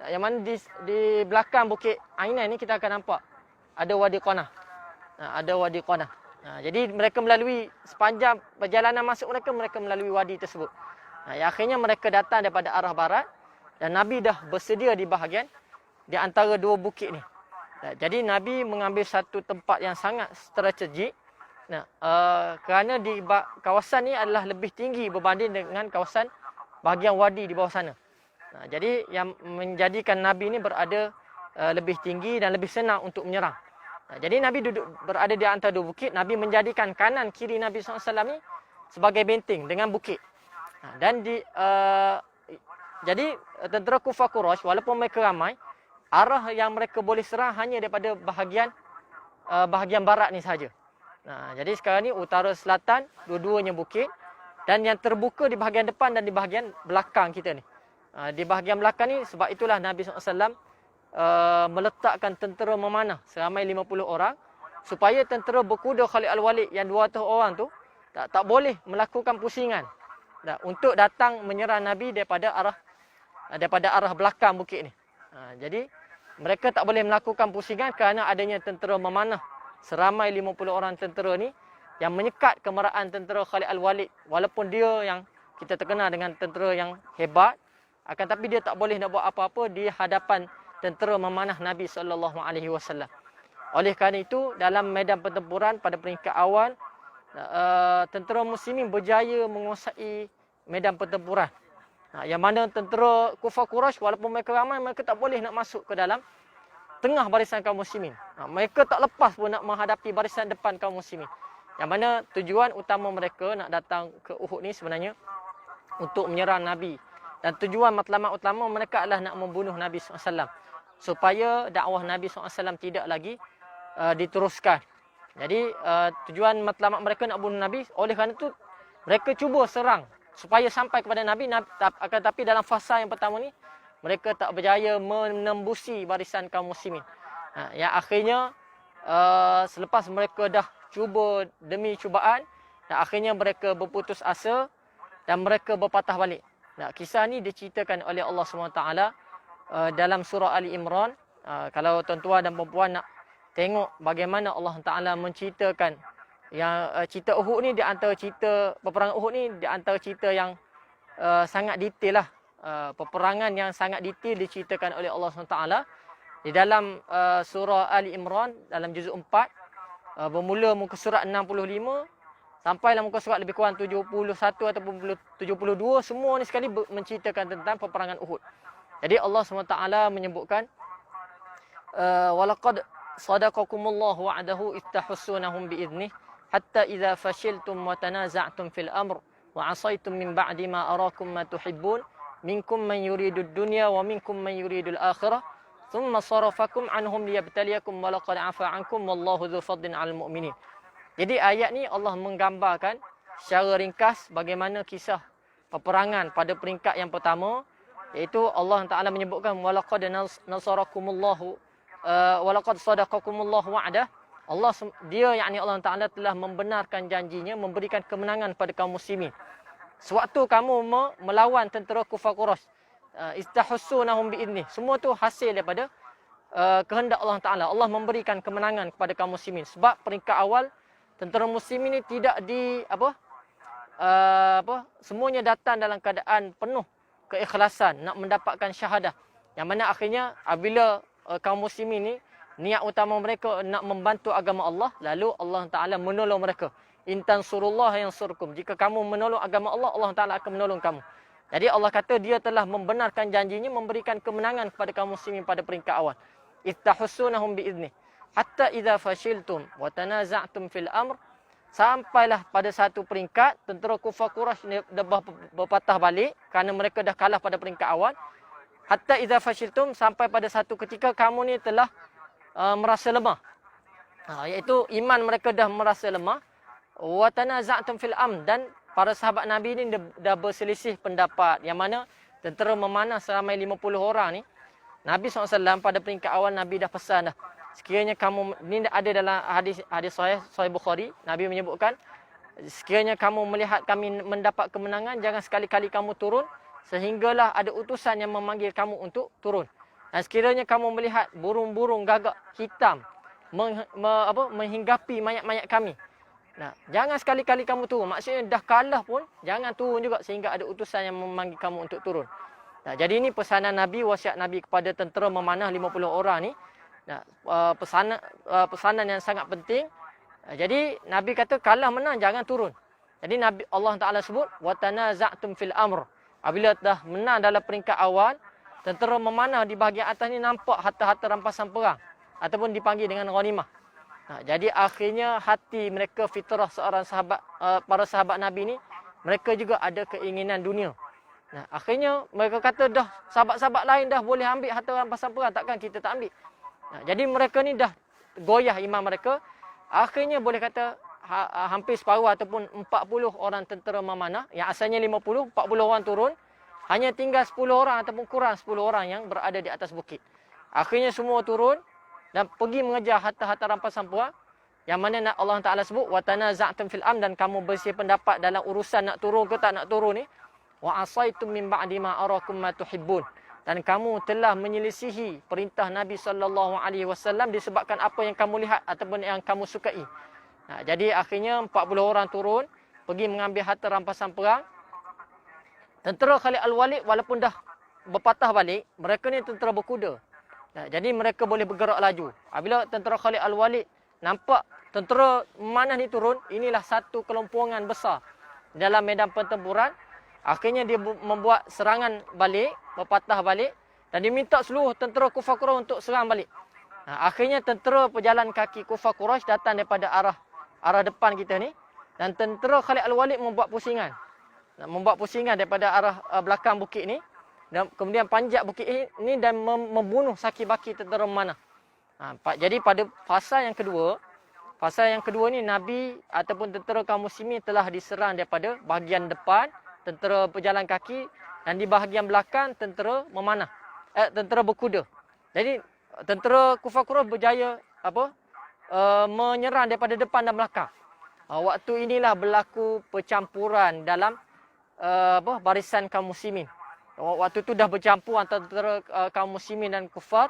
Yang mana di belakang bukit Ainai ni kita akan nampak ada Wadi Qanah. Ada Wadi Qanah. Jadi mereka melalui sepanjang perjalanan masuk mereka melalui wadi tersebut. Akhirnya mereka datang daripada arah barat dan Nabi dah bersedia di bahagian di antara dua bukit ni. Jadi Nabi mengambil satu tempat yang sangat strategik. Kerana di kawasan ni adalah lebih tinggi berbanding dengan kawasan bahagian wadi di bawah sana. Jadi yang menjadikan Nabi ni berada lebih tinggi dan lebih senang untuk menyerang. Jadi Nabi berada di antara dua bukit. Nabi menjadikan kanan kiri Nabi SAW ni sebagai benteng dengan bukit. Dan jadi tentera kufar Quraisy walaupun mereka ramai, arah yang mereka boleh serang hanya daripada bahagian barat ni sahaja. Jadi sekarang ni utara selatan dua-duanya bukit. dan yang terbuka di bahagian depan dan di bahagian belakang kita ni. Di bahagian belakang ni, sebab itulah Nabi SAW meletakkan tentera memanah seramai 50 orang supaya tentera berkuda Khalid Al-Walid yang 200 orang tu tak boleh melakukan pusingan untuk datang menyerang Nabi daripada arah belakang bukit ni. Jadi mereka tak boleh melakukan pusingan kerana adanya tentera memanah seramai 50 orang tentera ni yang menyekat kemarahan tentera Khalid Al-Walid, walaupun dia yang kita terkenal dengan tentera yang hebat, akan tapi dia tak boleh nak buat apa-apa di hadapan tentera memanah Nabi SAW. Oleh kerana itu, dalam medan pertempuran pada peringkat awal, tentera muslimin berjaya menguasai medan pertempuran. Yang mana tentera Kufar Quraisy, walaupun mereka ramai, mereka tak boleh nak masuk ke dalam tengah barisan kaum muslimin. Mereka tak lepas pun nak menghadapi barisan depan kaum muslimin. Yang mana tujuan utama mereka nak datang ke Uhud ni sebenarnya untuk menyerang Nabi. Dan tujuan matlamat utama mereka adalah nak membunuh Nabi SAW. Supaya dakwah Nabi SAW tidak lagi diteruskan. Jadi tujuan matlamat mereka nak bunuh Nabi. Oleh kerana itu mereka cuba serang supaya sampai kepada Nabi. Akan tapi dalam fasa yang pertama ni mereka tak berjaya menembusi barisan kaum muslimin. Yang akhirnya selepas mereka dah cuba demi cubaan, dan akhirnya mereka berputus asa dan mereka berpatah balik. Kisah ni diceritakan oleh Allah SWT dalam surah Ali Imran. Kalau tuan-tuan dan puan-puan nak tengok bagaimana Allah Taala menceritakan yang cerita Uhud ni, di antara cerita peperangan Uhud ni, di antara cerita yang sangat detail lah. Peperangan yang sangat detail diceritakan oleh Allah SWT di dalam surah Ali Imran dalam juzuk 4, bermula muka surat 65 sampailah muka surat lebih kurang 71 ataupun 72, semua ni sekali menceritakan tentang peperangan Uhud. Jadi Allah SWT menyebutkan walaqad sadaqakumullahu wa'dahu istahussunahum bi'idnih hatta idza fashiltum wa tanaza'tum fil amr wa 'asaytum min ba'di ma arakum ma tuhibbun minkum man yuridud dunya wa minkum man yuridul akhirah thumma sarafakum anhum liyabtaliyakum wa laqad 'afa 'ankum wallahu dzu fadlin 'alal mu'minin. Jadi ayat ni Allah menggambarkan secara ringkas bagaimana kisah peperangan pada peringkat yang pertama, iaitu Allah Taala menyebutkan walaqad nasarakumullahu walaqad sadaqakumullahu wa'dah. Dia yakni Allah Taala telah membenarkan janjinya memberikan kemenangan pada kaum muslimin sewaktu kamu melawan tentera Kufar Quraisy. Istahussunahum bi'idnih. Semua tu hasil daripada kehendak Allah Taala. Allah memberikan kemenangan kepada kaum muslimin sebab peringkat awal tentera muslimin ini tidak semuanya datang dalam keadaan penuh keikhlasan nak mendapatkan syahadah. Yang mana akhirnya apabila kaum muslimin ini niat utama mereka nak membantu agama Allah, lalu Allah Taala menolong mereka. Intan surullah yansurkum. Jika kamu menolong agama Allah, Allah Taala akan menolong kamu. Jadi Allah kata dia telah membenarkan janjinya memberikan kemenangan kepada kaum muslimin pada peringkat awal. Istahussunahum bi'idnih. Hatta idza fashiltum wa tanaza'tum fil amr. Sampailah pada satu peringkat tentera Kufar Quraisy dah berpatah balik kerana mereka dah kalah pada peringkat awal. Hatta idza fashiltum, sampai pada satu ketika kamu ni telah merasa lemah. Iaitu iman mereka dah merasa lemah. Wa tanaza'tum fil amr, dan para sahabat Nabi ni dah berselisih pendapat, yang mana tentera memanah seramai 50 orang ni, Nabi SAW pada peringkat awal Nabi dah pesan dah, sekiranya kamu, ni ada dalam hadis sahih Bukhari, Nabi menyebutkan, sekiranya kamu melihat kami mendapat kemenangan, jangan sekali-kali kamu turun sehinggalah ada utusan yang memanggil kamu untuk turun. Dan sekiranya kamu melihat burung-burung gagak hitam menghinggapi mayat-mayat kami, jangan sekali-kali kamu turun. Maksudnya dah kalah pun jangan turun juga sehingga ada utusan yang memanggil kamu untuk turun. Jadi ini pesanan Nabi, wasiat Nabi kepada tentera memanah 50 orang ni. Pesanan yang sangat penting. Jadi Nabi kata kalah menang jangan turun. Jadi Nabi Allah Taala sebut wa tanaza'tum fil amr. Apabila dah menang dalam peringkat awal, tentera memanah di bahagian atas ni nampak harta-harta rampasan perang ataupun dipanggil dengan ghanimah. Jadi akhirnya hati mereka, fitrah seorang sahabat, para sahabat Nabi ni, mereka juga ada keinginan dunia. Akhirnya mereka kata dah sahabat-sahabat lain dah boleh ambil harta rampasan perang, takkan kita tak ambil. Jadi mereka ni dah goyah iman mereka. Akhirnya boleh kata hampir separuh ataupun 40 orang tentera memanah. Yang asalnya 50, 40 orang turun. Hanya tinggal 10 orang ataupun kurang 10 orang yang berada di atas bukit. Akhirnya semua turun dan pergi mengejar harta-harta rampasan perang. Yang mana Allah Ta'ala sebut, وَتَنَازَعْتُمْ فِي الْأَمْرِ, dan kamu bersih pendapat dalam urusan nak turun ke tak nak turun ni. وَعَصَيْتُمْ مِنْ بَعْدِ مَا أَرَاكُمْ مَا تُحِبُّونَ, dan kamu telah menyelisihi perintah Nabi SAW disebabkan apa yang kamu lihat ataupun yang kamu sukai. Jadi akhirnya 40 orang turun, pergi mengambil harta rampasan perang. Tentera Khalid Al-Walid walaupun dah berpatah balik, mereka ni tentera berkuda. Jadi mereka boleh bergerak laju. Apabila tentera Khalid Al-Walid nampak tentera memanah ni turun, inilah satu kelompongan besar dalam medan pertempuran. Akhirnya dia membuat serangan balik, berpatah balik, dan dia minta seluruh tentera Kufar Quraisy untuk serang balik. Akhirnya tentera pejalan kaki Kufar Quraisy datang daripada arah depan kita ni, dan tentera Khalid Al-Walid membuat pusingan daripada arah belakang bukit ni, dan kemudian panjat bukit ini dan membunuh saki-baki tentera memanah. Jadi pada fasa yang kedua ni Nabi ataupun tentera kaum muslimin telah diserang daripada bahagian depan tentera pejalan kaki, dan di bahagian belakang tentera memanah, tentera berkuda. Jadi tentera Kufar Quraisy berjaya menyerang daripada depan dan belakang. Waktu inilah berlaku percampuran dalam barisan kaum muslimin. Waktu itu dah bercampur antara tentera kaum muslimin dan kufar,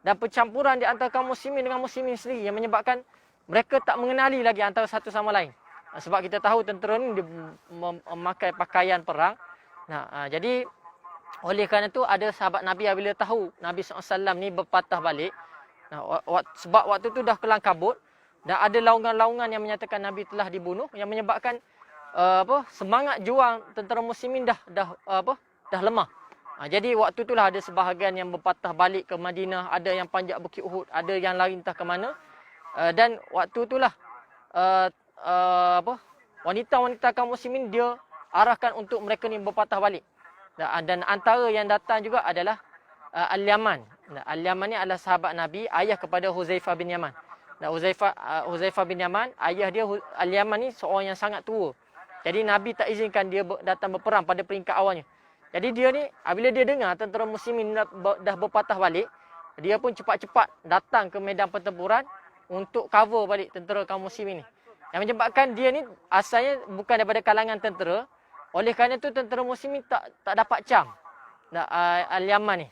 dan percampuran di antara kaum muslimin dengan muslimin sendiri yang menyebabkan mereka tak mengenali lagi antara satu sama lain. Sebab kita tahu tentera ni dia memakai pakaian perang. Jadi oleh kerana itu ada sahabat Nabi apabila tahu Nabi SAW ni berpatah balik. Sebab waktu itu dah kelang kabut dan ada laungan-laungan yang menyatakan Nabi telah dibunuh, yang menyebabkan semangat juang tentera muslimin dah lemah. Jadi waktu itulah ada sebahagian yang berpatah balik ke Madinah, ada yang panjat Bukit Uhud, ada yang lari entah ke mana. Dan waktu itulah wanita-wanita kaum muslimin dia arahkan untuk mereka ni berpatah balik. Dan antara yang datang juga adalah Al-Yaman. Al-Yaman ni adalah sahabat Nabi, ayah kepada Huzaifah bin Yaman. Huzaifah bin Yaman, ayah dia Al-Yaman ni seorang yang sangat tua. Jadi Nabi tak izinkan dia datang berperang pada peringkat awalnya. Jadi dia ni, bila dia dengar tentera muslimin dah berpatah balik, dia pun cepat-cepat datang ke medan pertempuran untuk cover balik tentera kaum muslimin ni. Yang menyebabkan dia ni asalnya bukan daripada kalangan tentera. Oleh kerana itu tentera muslimin tak dapat cam Al-Yaman ni.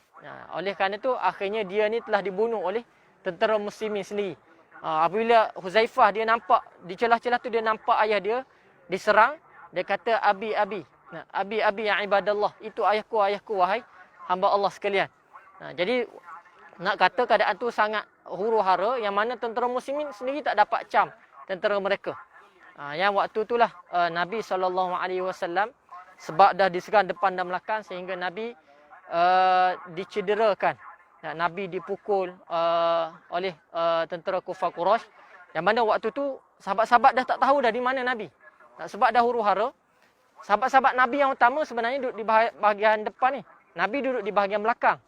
Oleh kerana itu akhirnya dia ni telah dibunuh oleh tentera muslimin sendiri. Apabila Huzaifah dia nampak di celah-celah tu, dia nampak ayah dia diserang, dia kata abi ya ibadallah, itu ayahku wahai hamba Allah sekalian. Jadi nak kata keadaan tu sangat huru-hara, yang mana tentera muslimin sendiri tak dapat cam tentera mereka. Yang waktu itulah Nabi SAW sebab dah diserang depan dan belakang sehingga Nabi dicederakan. Nabi dipukul oleh tentera Kufar Quraisy, yang mana waktu tu sahabat-sahabat dah tak tahu dah di mana Nabi. Sebab dah huru-hara. Sahabat-sahabat Nabi yang utama sebenarnya duduk di bahagian depan ni. Nabi duduk di bahagian belakang.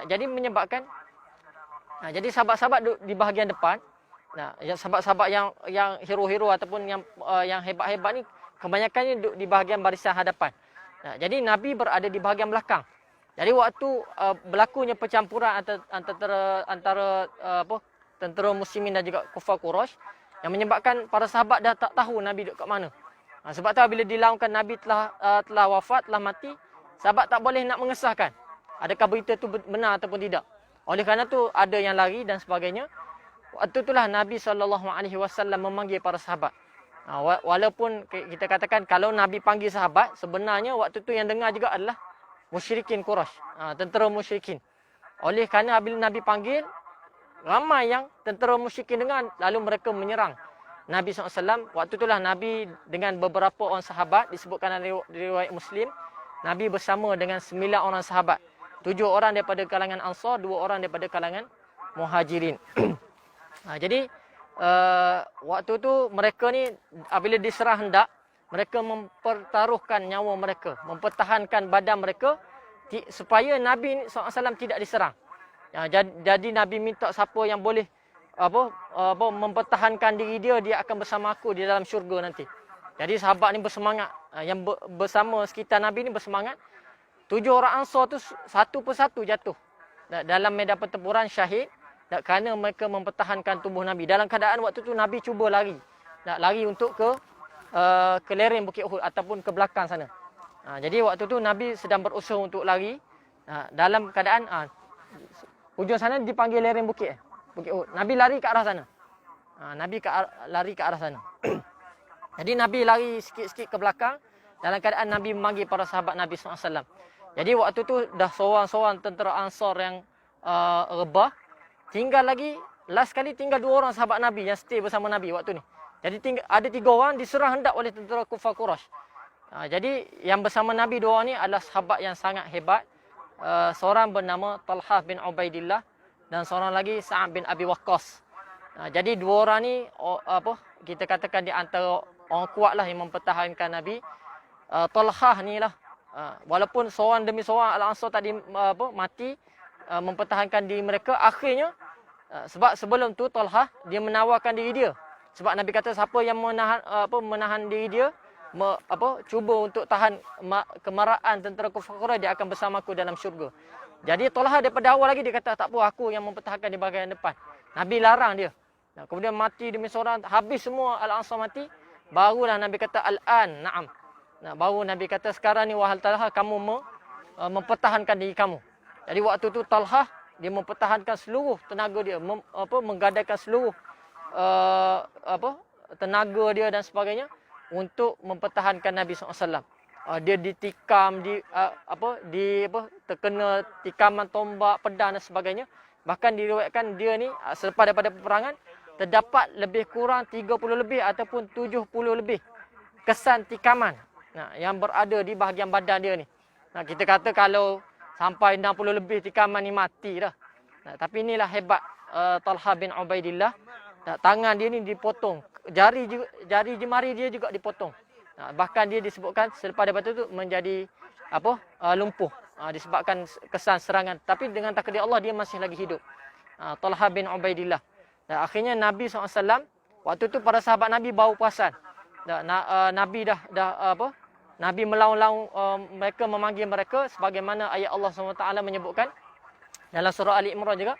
Jadi menyebabkan jadi sahabat-sahabat duduk di bahagian depan. Sahabat-sahabat yang hero-hero ataupun yang hebat-hebat ni kebanyakannya duduk di bahagian barisan hadapan. Jadi Nabi berada di bahagian belakang. Jadi waktu berlakunya percampuran antara tentera muslimin dan juga Kufar Quraisy, yang menyebabkan para sahabat dah tak tahu Nabi duduk kat mana. Sebab tu bila dilaungkan Nabi telah wafat, telah mati, sahabat tak boleh nak mengesahkan adakah berita tu benar ataupun tidak. Oleh kerana tu ada yang lari dan sebagainya. Waktu itulah Nabi SAW memanggil para sahabat. Walaupun kita katakan kalau Nabi panggil sahabat, sebenarnya waktu tu yang dengar juga adalah musyrikin Quraisy, tentera musyrikin. Oleh kerana bila Nabi panggil, ramai yang tentera musyrikin dengar, lalu mereka menyerang Nabi SAW. Waktu itulah Nabi dengan beberapa orang sahabat, disebutkan dalam riwayat Muslim, Nabi bersama dengan 9 orang sahabat. 7 orang daripada kalangan Ansar, 2 orang daripada kalangan Muhajirin. Jadi waktu tu mereka ni apabila diserang hendak, mereka mempertaruhkan nyawa mereka, mempertahankan badan mereka supaya Nabi SAW tidak diserang. Jadi Nabi minta siapa yang boleh mempertahankan diri dia, dia akan bersama aku di dalam syurga nanti. Jadi sahabat ni bersemangat, yang bersama sekitar Nabi ni bersemangat. 7 orang Ansar tu satu persatu jatuh dalam medan pertempuran, syahid kerana mereka mempertahankan tubuh Nabi. Dalam keadaan waktu tu Nabi cuba lari. Nak lari untuk ke lereng Bukit Uhud ataupun ke belakang sana. Jadi waktu tu Nabi sedang berusaha untuk lari. Dalam keadaan hujung sana dipanggil lereng Bukit Uhud. Nabi lari ke arah sana. Lari ke arah sana. Jadi Nabi lari sikit-sikit ke belakang. Dalam keadaan Nabi memanggil para sahabat Nabi SAW. Jadi waktu tu dah seorang-seorang tentera Ansar yang rebah. Tinggal lagi, last kali tinggal 2 orang sahabat Nabi yang stay bersama Nabi waktu ni. Jadi ada 3 orang diserang hendak oleh tentera kufar Quraisy. Jadi yang bersama Nabi 2 orang ni adalah sahabat yang sangat hebat. Seorang bernama Talhah bin Ubaidillah dan seorang lagi Sa'ad bin Abi Waqqas. Jadi 2 orang ni kita katakan di antara orang kuat lah yang mempertahankan Nabi. Talhah ni lah, walaupun seorang demi seorang Al-Ansar tadi mati mempertahankan diri mereka, akhirnya sebab sebelum tu Talhah dia menawarkan diri dia. Sebab Nabi kata siapa yang menahan diri dia, cuba untuk tahan kemarahan tentera kufar Quraisy, dia akan bersamaku dalam syurga. Jadi Talhah daripada awal lagi dia kata tak apa, aku yang mempertahankan di bahagian depan. Nabi larang dia. Kemudian mati demi seorang, habis semua Al-Ansar mati, barulah Nabi kata al-an, na'am. Baru Nabi kata sekarang ni wahai Talhah, kamu mempertahankan diri kamu. Jadi waktu tu Talhah dia mempertahankan seluruh tenaga dia, menggadaikan seluruh tenaga dia dan sebagainya untuk mempertahankan Nabi SAW. Dia ditikam, terkena tikaman tombak, pedang dan sebagainya. Bahkan diriwayatkan dia ni selepas daripada peperangan terdapat lebih kurang 30 lebih ataupun 70 lebih kesan tikaman yang berada di bahagian badan dia ni. Kita kata kalau sampai 60 lebih tikaman ni mati dah. Tapi inilah hebat Talhah bin Ubaidillah. Tangan dia ni dipotong, jari jemari dia juga dipotong. Bahkan dia disebutkan selepas daripada itu menjadi lumpuh disebabkan kesan serangan. Tapi dengan takdir Allah dia masih lagi hidup. Talhah bin Ubaidillah. Dan akhirnya Nabi SAW waktu tu para sahabat Nabi bau perasan. Nabi Nabi melaung-laung mereka, memanggil mereka sebagaimana ayat Allah SWT menyebutkan dalam surah Ali Imran juga,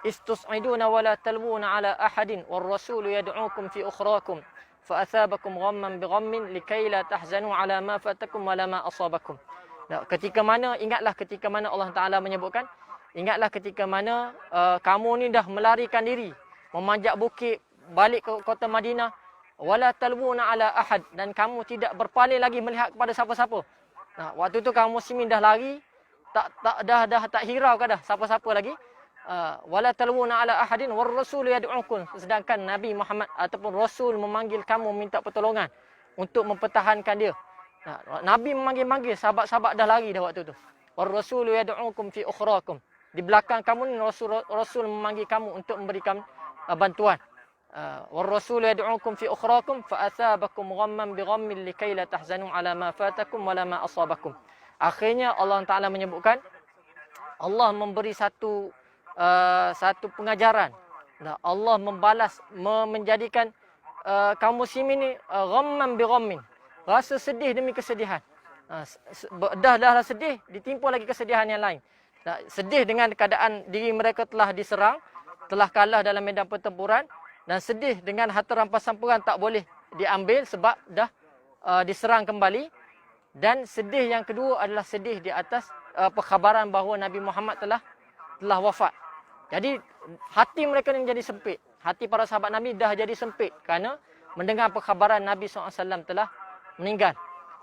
istus'iduna wa la talwuna ala ahadin war rasulu yad'ukum fi ukhrakum fa athabakum ghamman bi ghammin likay la tahzanu ala ma fatakum wa la ma asabakum. Ketika mana, ingatlah ketika mana Allah Taala menyebutkan, ingatlah ketika mana kamu ni dah melarikan diri, memanjat bukit balik ke kota Madinah, wala talwuna ala ahad, dan kamu tidak berpaling lagi melihat kepada siapa-siapa. Waktu tu kaum muslimin dah lari, dah tak hirau dah siapa-siapa lagi. Wala talwuna ala ahadin war rasul yad'ukum, sedangkan Nabi Muhammad ataupun Rasul memanggil kamu minta pertolongan untuk mempertahankan dia. Nabi memanggil-manggil, sahabat-sahabat dah lari dah waktu tu. War rasul yad'ukum fi ukhrakum, di belakang kamu ni Rasul memanggil kamu untuk memberikan bantuan. War rasul yad'ukum fi ukhrakum fa athabakum ghamman bi ghammin likay la tahzanu ala ma fatakum wala ma asabakum. Akhirnya Allah Taala menyebutkan, Allah memberi satu pengajaran. Allah membalas, menjadikan kaum muslimin ni ghamman bi ghammin, rasa sedih demi kesedihan. Dah sedih, ditimpa lagi kesedihan yang lain. Sedih dengan keadaan diri mereka telah diserang, telah kalah dalam medan pertempuran, dan sedih dengan harta rampasan perang tak boleh diambil sebab dah diserang kembali. Dan sedih yang kedua adalah sedih di atas perkhabaran bahawa Nabi Muhammad telah wafat. Jadi hati mereka ni jadi sempit. Hati para sahabat Nabi dah jadi sempit kerana mendengar perkhabaran Nabi SAW telah meninggal.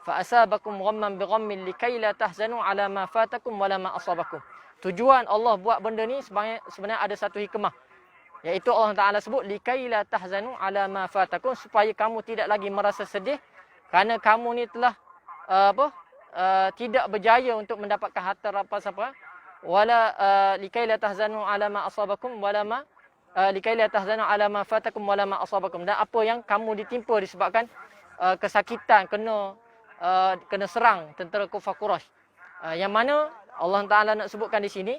Fa asabakum ghamman bi ghammin likay la tahzanu ala ma fatakum wala ma asabakum. Tujuan Allah buat benda ni sebenarnya ada satu hikmah, iaitu Allah Taala sebut likay la tahzanu ala ma fatakum, supaya kamu tidak lagi merasa sedih kerana kamu ni telah tidak berjaya untuk mendapatkan harta rampasan perang, wala likay la tahzanu ala ma asabakum wala ma likay la tahzanu ala ma fatakum wala ma asabakum, dan apa yang kamu ditimpa disebabkan kesakitan kena serang tentera kufar Quraisy. Yang mana Allah Taala nak sebutkan di sini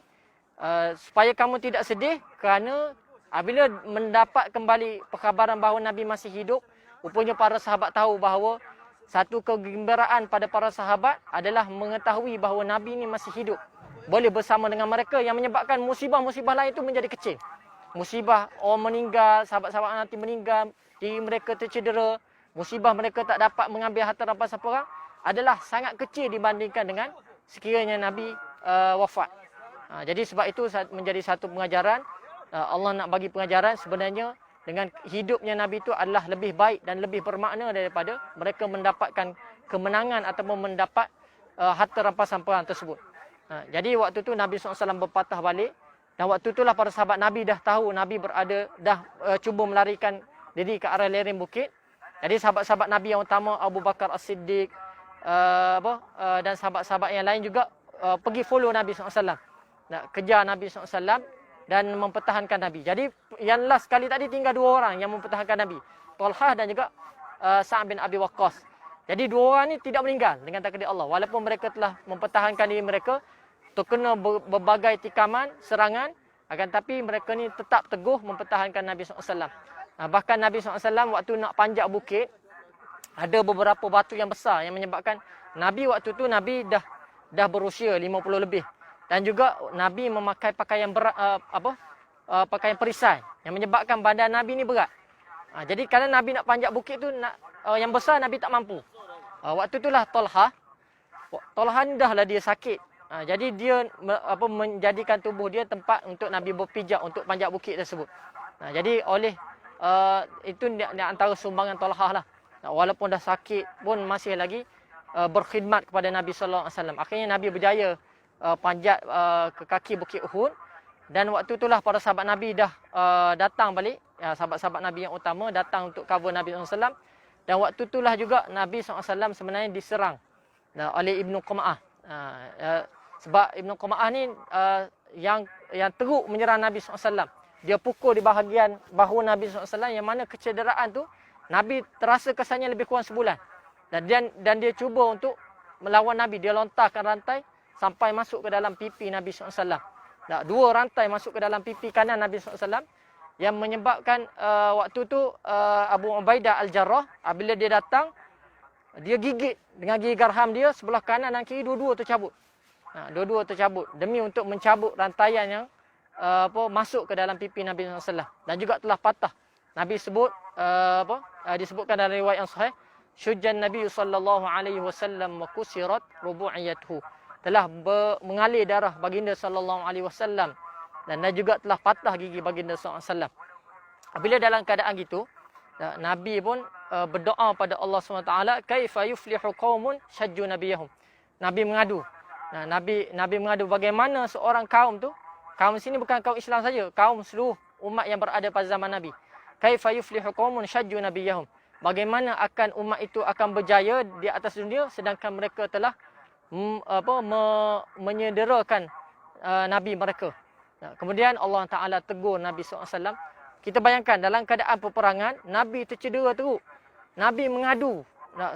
supaya kamu tidak sedih kerana Apabila mendapat kembali perkhabaran bahawa Nabi masih hidup, rupanya para sahabat tahu bahawa satu kegembiraan pada para sahabat adalah mengetahui bahawa Nabi ini masih hidup. Boleh bersama dengan mereka yang menyebabkan musibah-musibah lain itu menjadi kecil. Musibah orang meninggal, sahabat-sahabat nanti meninggal, diri mereka tercedera, musibah mereka tak dapat mengambil harta rampasan perang adalah sangat kecil dibandingkan dengan sekiranya Nabi wafat. Jadi sebab itu menjadi satu pengajaran. Allah nak bagi pengajaran sebenarnya dengan hidupnya Nabi itu adalah lebih baik dan lebih bermakna daripada mereka mendapatkan kemenangan ataupun mendapat harta rampasan perang tersebut. Jadi waktu itu Nabi SAW berpatah balik. Dan waktu itulah para sahabat Nabi dah tahu Nabi berada, dah cuba melarikan diri ke arah lereng bukit. Jadi sahabat-sahabat Nabi yang utama, Abu Bakar As-Siddiq dan sahabat-sahabat yang lain juga pergi follow Nabi SAW. Nak kejar Nabi SAW dan mempertahankan Nabi. Jadi yang last sekali tadi tinggal 2 orang yang mempertahankan Nabi. Talhah dan juga Sa'ad bin Abi Waqqas. Jadi 2 orang ni tidak meninggal dengan takdir Allah. Walaupun mereka telah mempertahankan diri mereka, terkena berbagai tikaman, serangan, akan tapi mereka ni tetap teguh mempertahankan Nabi SAW. Bahkan Nabi SAW waktu nak panjat bukit, ada beberapa batu yang besar yang menyebabkan Nabi waktu tu Nabi dah berusia 50 lebih. Dan juga Nabi memakai pakaian pakaian perisai yang menyebabkan badan Nabi ni berat. Jadi kalau Nabi nak panjat bukit tu yang besar Nabi tak mampu. Waktu itulah Talhah ni dah lah dia sakit. Jadi dia menjadikan tubuh dia tempat untuk Nabi berpijak untuk panjat bukit tersebut. Jadi oleh itu antara sumbangan Talhah lah. Walaupun dah sakit pun masih lagi berkhidmat kepada Nabi sallallahu alaihi wasallam. Akhirnya Nabi berjaya panjat ke kaki bukit Uhud, dan waktu itulah para sahabat Nabi dah datang balik. Sahabat-sahabat Nabi yang utama datang untuk cover Nabi sallallahu alaihi wasallam, dan waktu itulah juga Nabi sallallahu alaihi wasallam sebenarnya diserang oleh Ibnu Qama'ah. Sebab Ibnu Qama'ah ni yang teruk menyerang Nabi SAW. Dia pukul di bahagian bahu Nabi SAW yang mana kecederaan tu Nabi terasa kesannya lebih kurang sebulan. Dan dia cuba untuk melawan Nabi. Dia lontarkan rantai sampai masuk ke dalam pipi Nabi SAW. 2 rantai masuk ke dalam pipi kanan Nabi SAW yang menyebabkan waktu tu Abu Ubaidah Al-Jarrah, bila dia datang, dia gigit dengan gigi garham dia sebelah kanan dan kiri, dua-dua tercabut. Dua-dua tercabut demi untuk mencabut rantaian yang masuk ke dalam pipi Nabi SAW. Dan juga telah patah. Nabi sebut disebutkan dalam riwayat yang sahih, syujjan Nabi sallallahu alaihi wasallam wa kusirat rubu'iyatuhu. Telah mengalir darah baginda sallallahu alaihi wasallam, dan juga telah patah gigi baginda sallallahu alaihi wasallam. Bila dalam keadaan gitu, Nabi pun berdoa pada Allah SWT, kaifa yuflihu qaumun syajju nabiyahum. Nabi mengadu. Nabi mengadu bagaimana seorang kaum tu, kaum sini bukan kaum Islam saja, kaum seluruh umat yang berada pada zaman Nabi. Kaifa yuflihu qaumun syajju nabiyahum. Bagaimana akan umat itu akan berjaya di atas dunia sedangkan mereka telah menyederakan Nabi mereka. Kemudian Allah Ta'ala tegur Nabi SAW. Kita bayangkan dalam keadaan peperangan, Nabi tercedera teruk. Nabi mengadu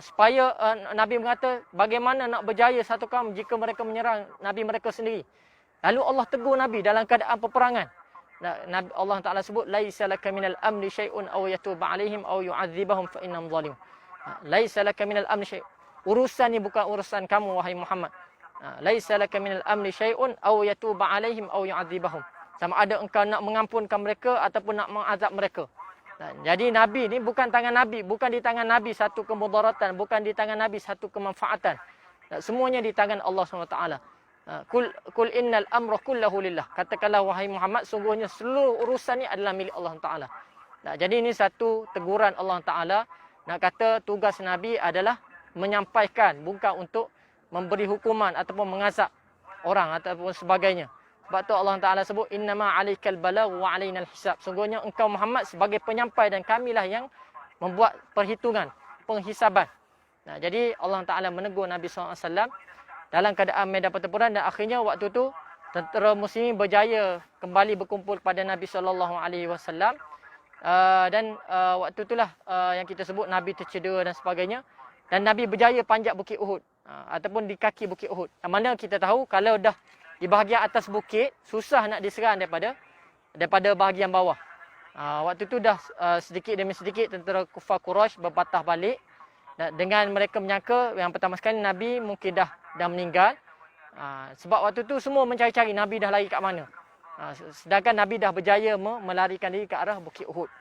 supaya Nabi mengata bagaimana nak berjaya satu kaum jika mereka menyerang Nabi mereka sendiri. Lalu Allah tegur Nabi dalam keadaan peperangan. Allah Ta'ala sebut, laisa laka minal amri syai'un aw yatuba alaihim aw yu'adzibahum fa innahum zalimun. Laisa laka minal amri syai'. Urusan ni bukan urusan kamu wahai Muhammad. Laisa laka minal amri syai'un aw yatuba alaihim aw yu'adzibahum. Sama ada engkau nak mengampunkan mereka ataupun nak mengazab mereka. Jadi Nabi ni bukan tangan Nabi, bukan di tangan Nabi satu kemudaratan, bukan di tangan Nabi satu kemanfaatan. Semuanya di tangan Allah SWT. Kul innal amra kullahu lillah. Katakanlah wahai Muhammad, sungguhnya seluruh urusan ni adalah milik Allah Taala. Jadi ini satu teguran Allah Taala. Nak kata tugas Nabi adalah menyampaikan, bukan untuk memberi hukuman ataupun mengazab orang ataupun sebagainya. Sebab tu Allah Ta'ala sebut, innama alaikal balagh wa alainal hisab. Sungguhnya engkau Muhammad sebagai penyampai dan kamilah yang membuat perhitungan, penghisaban. Jadi Allah Ta'ala menegur Nabi SAW dalam keadaan medan pertempuran, dan akhirnya waktu tu tentera muslimin berjaya kembali berkumpul kepada Nabi SAW. Dan waktu itulah yang kita sebut Nabi tercedera dan sebagainya. Dan Nabi berjaya panjat bukit Uhud ataupun di kaki bukit Uhud. Yang mana kita tahu kalau dah di bahagian atas bukit susah nak diserang daripada bahagian bawah. Waktu tu dah sedikit demi sedikit tentera kufar Quraisy berpatah balik. Dengan mereka menyangka yang pertama sekali Nabi mungkin dah meninggal. Sebab waktu tu semua mencari-cari Nabi dah lari kat mana. Sedangkan Nabi dah berjaya melarikan diri ke arah Bukit Uhud.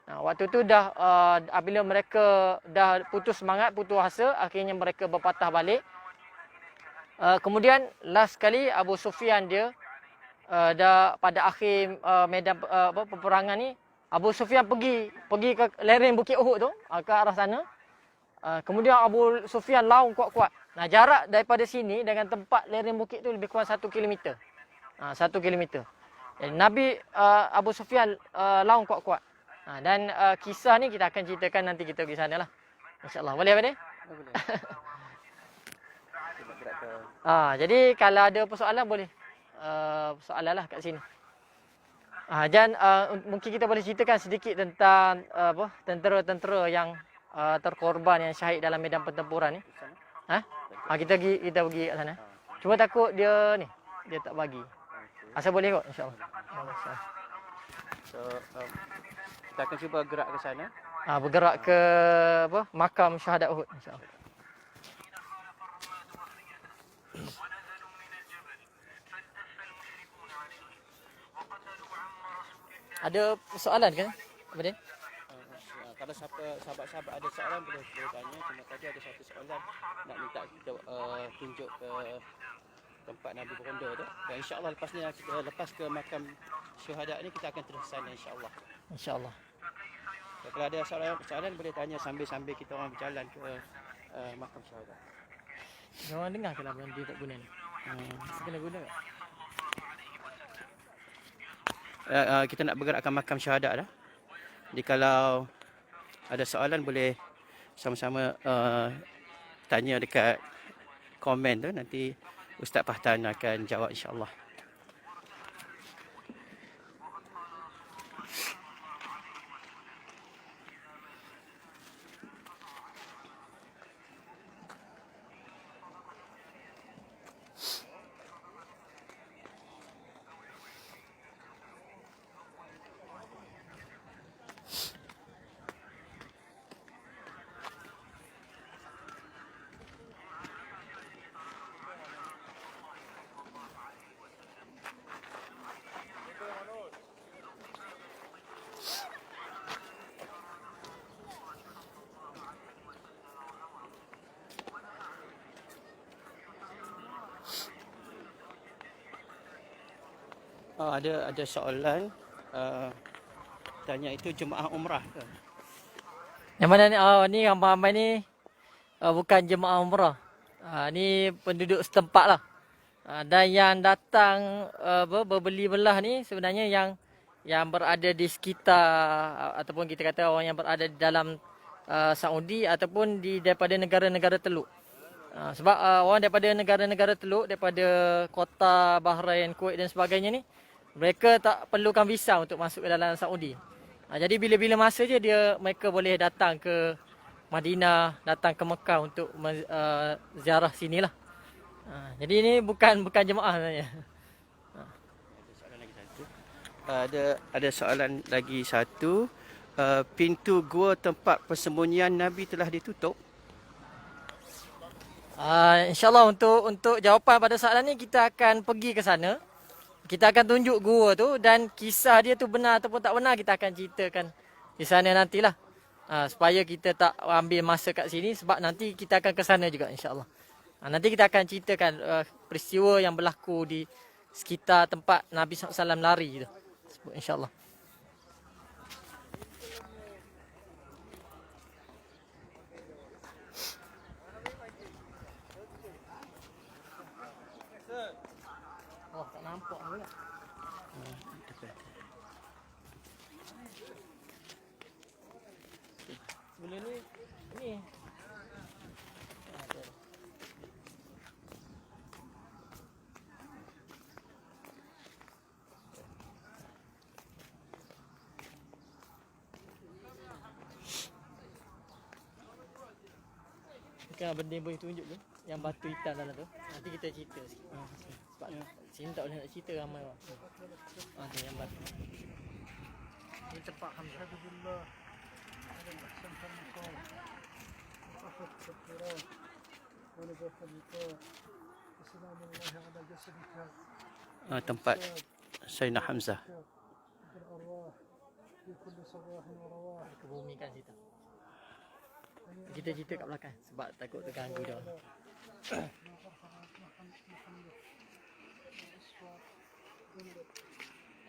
Waktu tu dah apabila mereka dah putus semangat, putus asa, akhirnya mereka berpatah balik. Kemudian last sekali Abu Sufyan dia dah pada akhir medan peperangan ni, Abu Sufyan pergi ke lereng Bukit Uhud tu, ke arah sana. Kemudian Abu Sufyan laung kuat-kuat. Jarak daripada sini dengan tempat lereng bukit tu lebih kurang 1 kilometer. 1 kilometer. Jadi Nabi Abu Sufyan laung kuat-kuat. Dan kisah ni kita akan ceritakan nanti kita pergi sana lah. InsyaAllah. Boleh apa dia? Boleh. Jadi kalau ada persoalan boleh soalan lah kat sini. Dan mungkin kita boleh ceritakan sedikit tentang tentera-tentera yang terkorban, yang syahid dalam medan pertempuran ni. Kita pergi kat sana. Cuma takut dia tak bagi. Asal boleh kot, insyaAllah. So, kita akan cuba gerak ke sana. Bergerak ke makam syahadat Uhud, insyaAllah. Ada soalan kan? Apa dia? Kalau sahabat-sahabat ada soalan boleh tanya. Cuma tadi ada satu soalan nak minta kita tunjuk ke tempat Nabi beronda tu. Dan insya-Allah lepas ni lepas ke makam syuhada ni kita akan terus sana insya-Allah. InsyaAllah. Kalau ada soalan boleh tanya sambil kita orang berjalan ke makam syuhada. Orang dengar ke lah dia tak guna ni? Kena guna tak? Kita nak bergerak ke makam syuhada dah. Jadi kalau ada soalan boleh sama-sama tanya dekat komen tu, nanti Ustaz Fahtan akan jawab insya-Allah. Ada soalan tanya itu jemaah umrah ke? Yang mana ni? Ni ramai-ramai ni bukan jemaah umrah. Ni penduduk setempat lah. Dan yang datang berbeli belah ni sebenarnya yang berada di sekitar ataupun kita kata orang yang berada di dalam Saudi ataupun daripada negara-negara Teluk. Sebab orang daripada negara-negara Teluk, daripada kota Bahrain, Kuwait dan sebagainya ni, mereka tak perlukan visa untuk masuk ke dalam Saudi. Jadi bila-bila masa je mereka boleh datang ke Madinah, datang ke Mekah untuk ziarah sinilah. Jadi ini bukan jemaah sebenarnya. Ada soalan lagi satu. Pintu gua tempat persembunyian Nabi telah ditutup. InsyaAllah untuk jawapan pada soalan ni kita akan pergi ke sana. Kita akan tunjuk gua tu dan kisah dia tu benar ataupun tak benar kita akan ceritakan di sana nantilah. Supaya kita tak ambil masa kat sini sebab nanti kita akan ke sana juga insyaAllah. Nanti kita akan ceritakan peristiwa yang berlaku di sekitar tempat Nabi SAW lari tu. InsyaAllah. Oh, tak nampak pula. Sebelum ni. Kan benda yang boleh tunjuk tu, yang batu hitam dalam tu. Nanti kita cerita sikit. Sebab sini tak boleh nak cerita ramai orang. Tu yang batu. di tempat Hamzah. أشهد بالله على الأحسن المقام وأخذ التوراة ونبات اللقاء وسلام الله على جسدك Tempat Sayyidina Hamzah. بالأرواح في كل صباح ورواح Kebumikan situ. Cerita-cerita kat belakang sebab takut terganggu dia.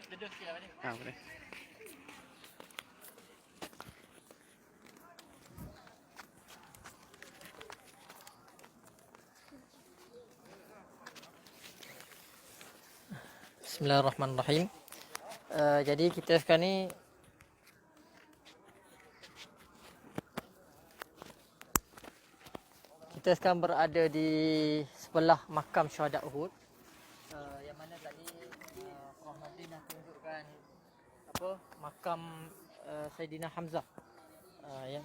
Duduk sikit apa ni? Boleh. Bismillahirrahmanirrahim. Jadi kita sekarang ni berada di sebelah makam syuhada Uhud. Yang mana tadi Prof Nadin dah tunjukkan apa makam Saidina Hamzah. Ya.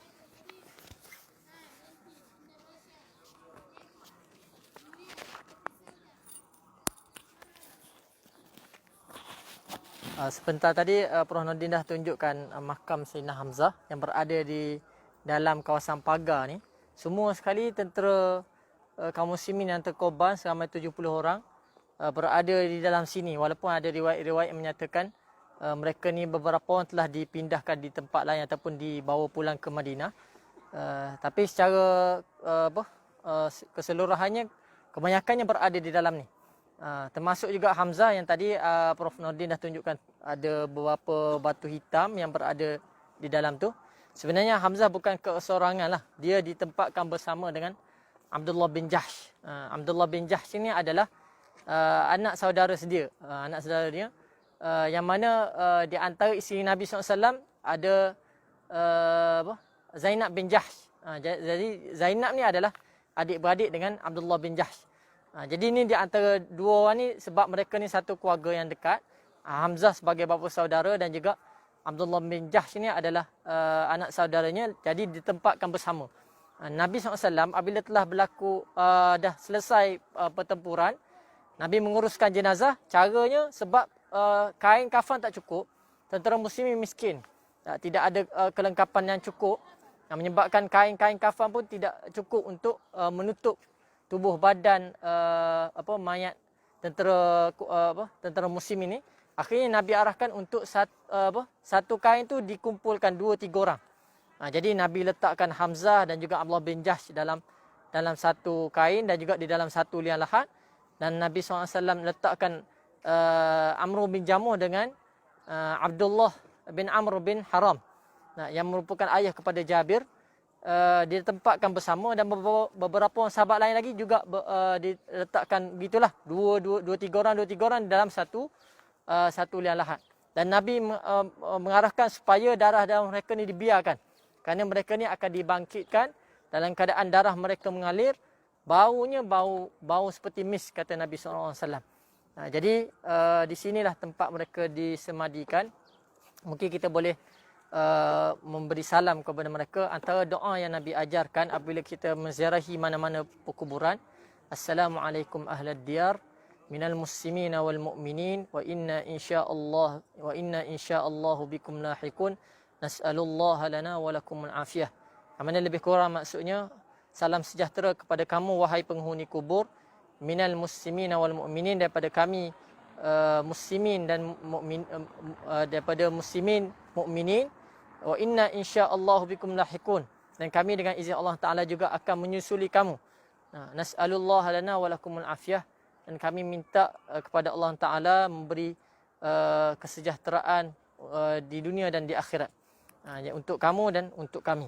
Sebentar tadi Prof Nordin dah tunjukkan makam Sayyidina Hamzah yang berada di dalam kawasan pagar ni. Semua sekali tentera kaum muslimin yang terkorban seramai 70 orang berada di dalam sini, walaupun ada riwayat-riwayat yang menyatakan mereka ni beberapa orang telah dipindahkan di tempat lain ataupun dibawa pulang ke Madinah. Tapi secara keseluruhannya kebanyakannya berada di dalam ni. Termasuk juga Hamzah yang tadi Prof Nordin dah tunjukkan ada beberapa batu hitam yang berada di dalam tu. Sebenarnya Hamzah bukan keseorangan lah. Dia ditempatkan bersama dengan Abdullah bin Jahsh. Abdullah bin Jahsh ini adalah anak saudara sedia. Anak saudara dia. Yang mana di antara isteri Nabi SAW ada Zainab bin Jahsh. Jadi Zainab ni adalah adik-beradik dengan Abdullah bin Jahsh. Jadi ni di antara dua orang ni sebab mereka ni satu keluarga yang dekat. Hamzah sebagai bapa saudara dan juga Abdullah bin Jahsh ni adalah anak saudaranya, jadi ditempatkan bersama. Nabi SAW apabila telah berlaku dah selesai pertempuran, Nabi menguruskan jenazah. Caranya sebab kain kafan tak cukup, tentera muslimin miskin, tidak ada kelengkapan yang cukup, yang menyebabkan kain-kain kafan pun tidak cukup untuk menutup tubuh badan mayat tentera muslim ini. Akhirnya Nabi arahkan untuk satu kain tu dikumpulkan 2-3 orang. Jadi Nabi letakkan Hamzah dan juga Abdullah bin Jahsh dalam satu kain dan juga di dalam satu liang lahat. Dan Nabi SAW letakkan Amr bin Jamuh dengan Abdullah bin Amr bin Haram, yang merupakan ayah kepada Jabir. Ditempatkan bersama dan beberapa sahabat lain lagi juga diletakkan gitulah 2-3 orang dalam satu liang lahat. Dan Nabi mengarahkan supaya darah mereka ni dibiarkan, kerana mereka ni akan dibangkitkan dalam keadaan darah mereka mengalir, baunya bau seperti mis, kata Nabi SAW. Jadi di sinilah tempat mereka disemadikan. Mungkin kita boleh memberi salam kepada mereka. Antara doa yang Nabi ajarkan apabila kita menziarahi mana-mana perkuburan, Assalamualaikum ahlad diyar minal muslimina wal mu'minin wa inna insyaallahu bikum lahiqun nas'alullaha lana wa lakumul afiyah. Mana lebih kurang maksudnya, salam sejahtera kepada kamu wahai penghuni kubur, minal muslimina wal mu'minin, daripada kami muslimin dan mukmin, daripada muslimin mukminin, wa inna insyaallahu bikum lahiqun, dan kami dengan izin Allah Taala juga akan menyusuli kamu. Nas'alullaha lana wa lakumul afiyah, dan kami minta kepada Allah Taala memberi kesejahteraan di dunia dan di akhirat, untuk kamu dan untuk kami.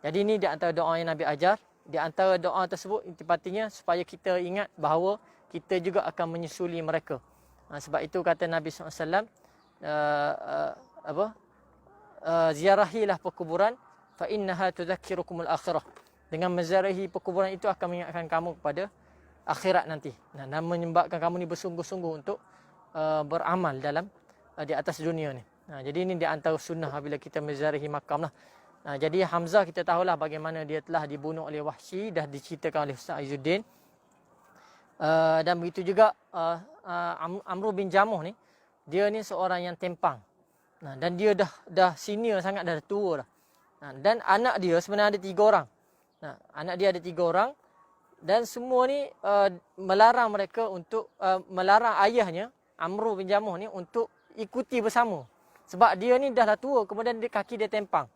Jadi ini di antara doa yang Nabi ajar. Di antara doa tersebut intipatinya supaya kita ingat bahawa kita juga akan menyusuli mereka. Sebab itu kata Nabi SAW, ziarahilah perkuburan, fa innaha tudzakirukumul akhirah. Dengan menziarahi perkuburan itu akan mengingatkan kamu kepada akhirat nanti, dan menyebabkan kamu ni bersungguh-sungguh untuk beramal di atas dunia ni. Jadi ini di antara sunnah bila kita menziarahi makam lah. Jadi Hamzah kita tahulah bagaimana dia telah dibunuh oleh Wahsy, dah diceritakan oleh Ustaz Izzuddin. Dan begitu juga Amr bin Jamuh ni, dia ni seorang yang tempang. Dan dia dah senior sangat, dah tua dah. Dan anak dia sebenarnya ada 3 orang. Anak dia ada 3 orang dan semua ni melarang mereka untuk melarang ayahnya Amru bin Jamuh ni untuk ikuti bersama. Sebab dia ni dah tua, kemudian kaki dia tempang.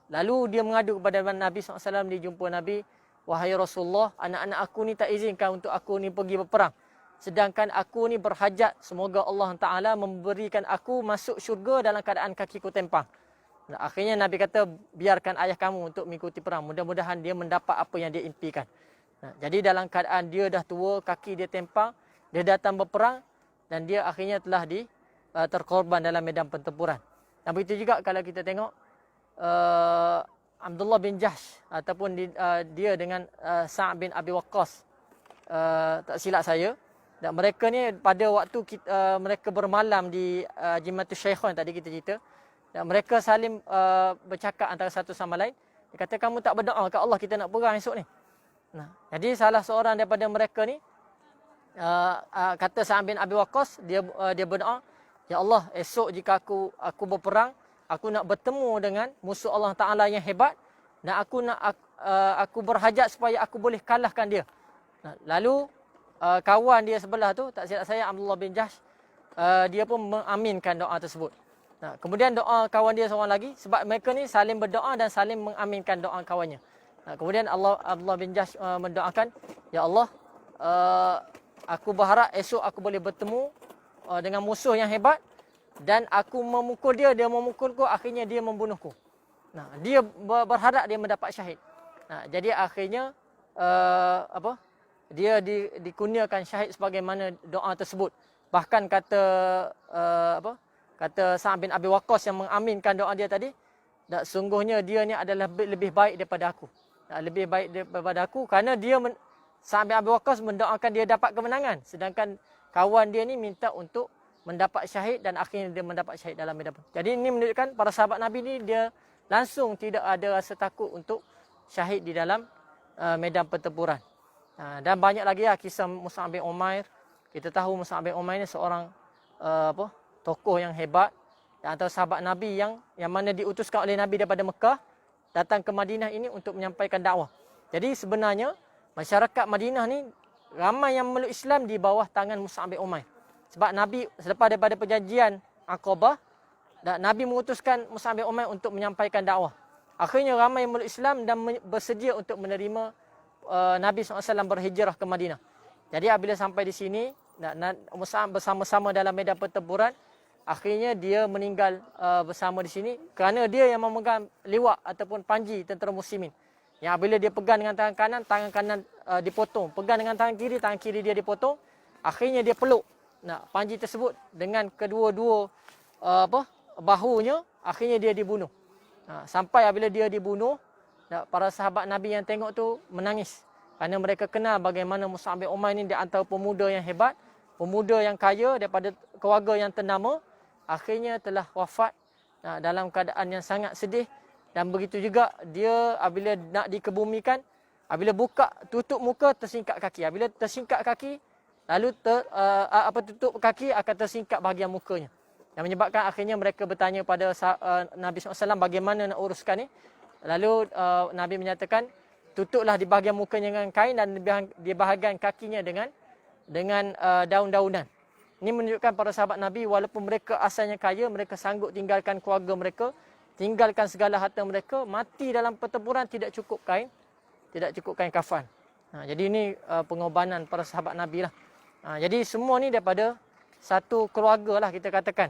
Lalu dia mengadu kepada Nabi SAW, dia jumpa Nabi, "Wahai Rasulullah, anak-anak aku ni tak izinkan untuk aku ni pergi berperang. Sedangkan aku ni berhajat, semoga Allah Ta'ala memberikan aku masuk syurga dalam keadaan kakiku tempang." Akhirnya Nabi kata, biarkan ayah kamu untuk mengikuti perang. Mudah-mudahan dia mendapat apa yang dia impikan. Jadi dalam keadaan dia dah tua, kaki dia tempang, dia datang berperang dan dia akhirnya telah terkorban dalam medan pertempuran. Dan begitu juga kalau kita tengok Abdullah bin Jahsh ataupun dia dengan Sa'ad bin Abi Waqqas, tak silap saya. Dan mereka ni pada waktu mereka bermalam di Jimatul Syaikhan tadi kita cerita, dan mereka saling bercakap antara satu sama lain. Dia kata, kamu tak berdoa ke Allah kita nak perang esok ni? Jadi salah seorang daripada mereka ni kata Sa'ad bin Abi Waqqas, dia berdoa, "Ya Allah, esok jika aku berperang, aku nak bertemu dengan musuh Allah Ta'ala yang hebat dan aku berhajat supaya aku boleh kalahkan dia." Lalu kawan dia sebelah tu, tak silap saya Abdullah bin Jahsh, dia pun mengaminkan doa tersebut. Kemudian doa kawan dia seorang lagi, sebab mereka ni saling berdoa dan saling mengaminkan doa kawannya. Kemudian Abdullah bin Jahsh mendoakan, "Ya Allah, aku berharap esok aku boleh bertemu dengan musuh yang hebat dan aku memukul dia, dia memukulku, akhirnya dia membunuhku." Dia berharap dia mendapat syahid. Jadi akhirnya dia dikurniakan syahid sebagaimana doa tersebut. Bahkan kata Sa'ad bin Abi Waqqas yang mengaminkan doa dia tadi, sungguhnya dia ni adalah lebih baik daripada aku. Lebih baik daripada aku kerana Sa'ad bin Abi Waqqas mendoakan dia dapat kemenangan, sedangkan kawan dia ni minta untuk mendapat syahid dan akhirnya dia mendapat syahid dalam medan perang. Jadi ini menunjukkan para sahabat Nabi ni dia langsung tidak ada rasa takut untuk syahid di dalam medan pertempuran. Dan banyak lagi kisah Mus'ab bin Umair. Kita tahu Mus'ab bin Umair ni seorang tokoh yang hebat antara sahabat Nabi yang mana diutuskan oleh Nabi daripada Mekah datang ke Madinah ini untuk menyampaikan dakwah. Jadi sebenarnya masyarakat Madinah ni ramai yang memeluk Islam di bawah tangan Mus'ab bin Umair. Sebab Nabi selepas daripada perjanjian Aqabah, Nabi mengutuskan Mus'ab bin Umair untuk menyampaikan dakwah. Akhirnya ramai yang memeluk Islam dan bersedia untuk menerima Nabi SAW berhijrah ke Madinah. Jadi apabila sampai di sini, Mus'ab bersama-sama dalam medan pertempuran, akhirnya dia meninggal bersama di sini kerana dia yang memegang liwak ataupun panji tentera muslimin. Yang apabila dia pegang dengan tangan kanan dipotong. Pegang dengan tangan kiri dia dipotong. Akhirnya dia peluk panji tersebut dengan kedua-dua bahunya, akhirnya dia dibunuh. Sampai apabila dia dibunuh, para sahabat Nabi yang tengok tu menangis. Kerana mereka kenal bagaimana Mus'ab bin Umair ni di antara pemuda yang hebat, pemuda yang kaya daripada keluarga yang ternama, akhirnya telah wafat dalam keadaan yang sangat sedih. Dan begitu juga dia apabila nak dikebumikan, apabila buka tutup muka tersingkap kaki. Apabila tersingkap kaki, lalu tutup kaki akan tersingkap bahagian mukanya. Yang menyebabkan akhirnya mereka bertanya pada Nabi SAW bagaimana nak uruskan ni. Lalu Nabi menyatakan, tutuplah di bahagian mukanya dengan kain dan di bahagian kakinya dengan daun-daunan. Ini menunjukkan para sahabat Nabi walaupun mereka asalnya kaya, mereka sanggup tinggalkan keluarga mereka, tinggalkan segala harta mereka, mati dalam pertempuran tidak cukup kain kafan. Jadi ini pengorbanan para sahabat Nabi lah. Jadi semua ni daripada satu keluarga lah kita katakan.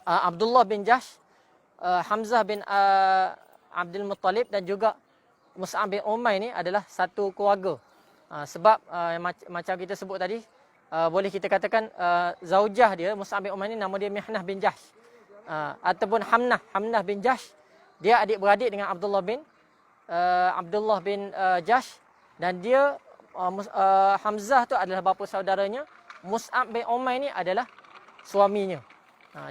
Abdullah bin Jahsh, Hamzah bin Abdul Muttalib dan juga Mus'ab bin Umair ni adalah satu keluarga. Sebab macam kita sebut tadi, boleh kita katakan zaujah dia Mus'ab bin Umair ni nama dia Mihnah bin Jahsh, ataupun Hamnah bin Jahsh. Dia adik-beradik dengan Abdullah bin Jahsh, dan dia Hamzah tu adalah bapa saudaranya. Mus'ab bin Umair ni adalah suaminya.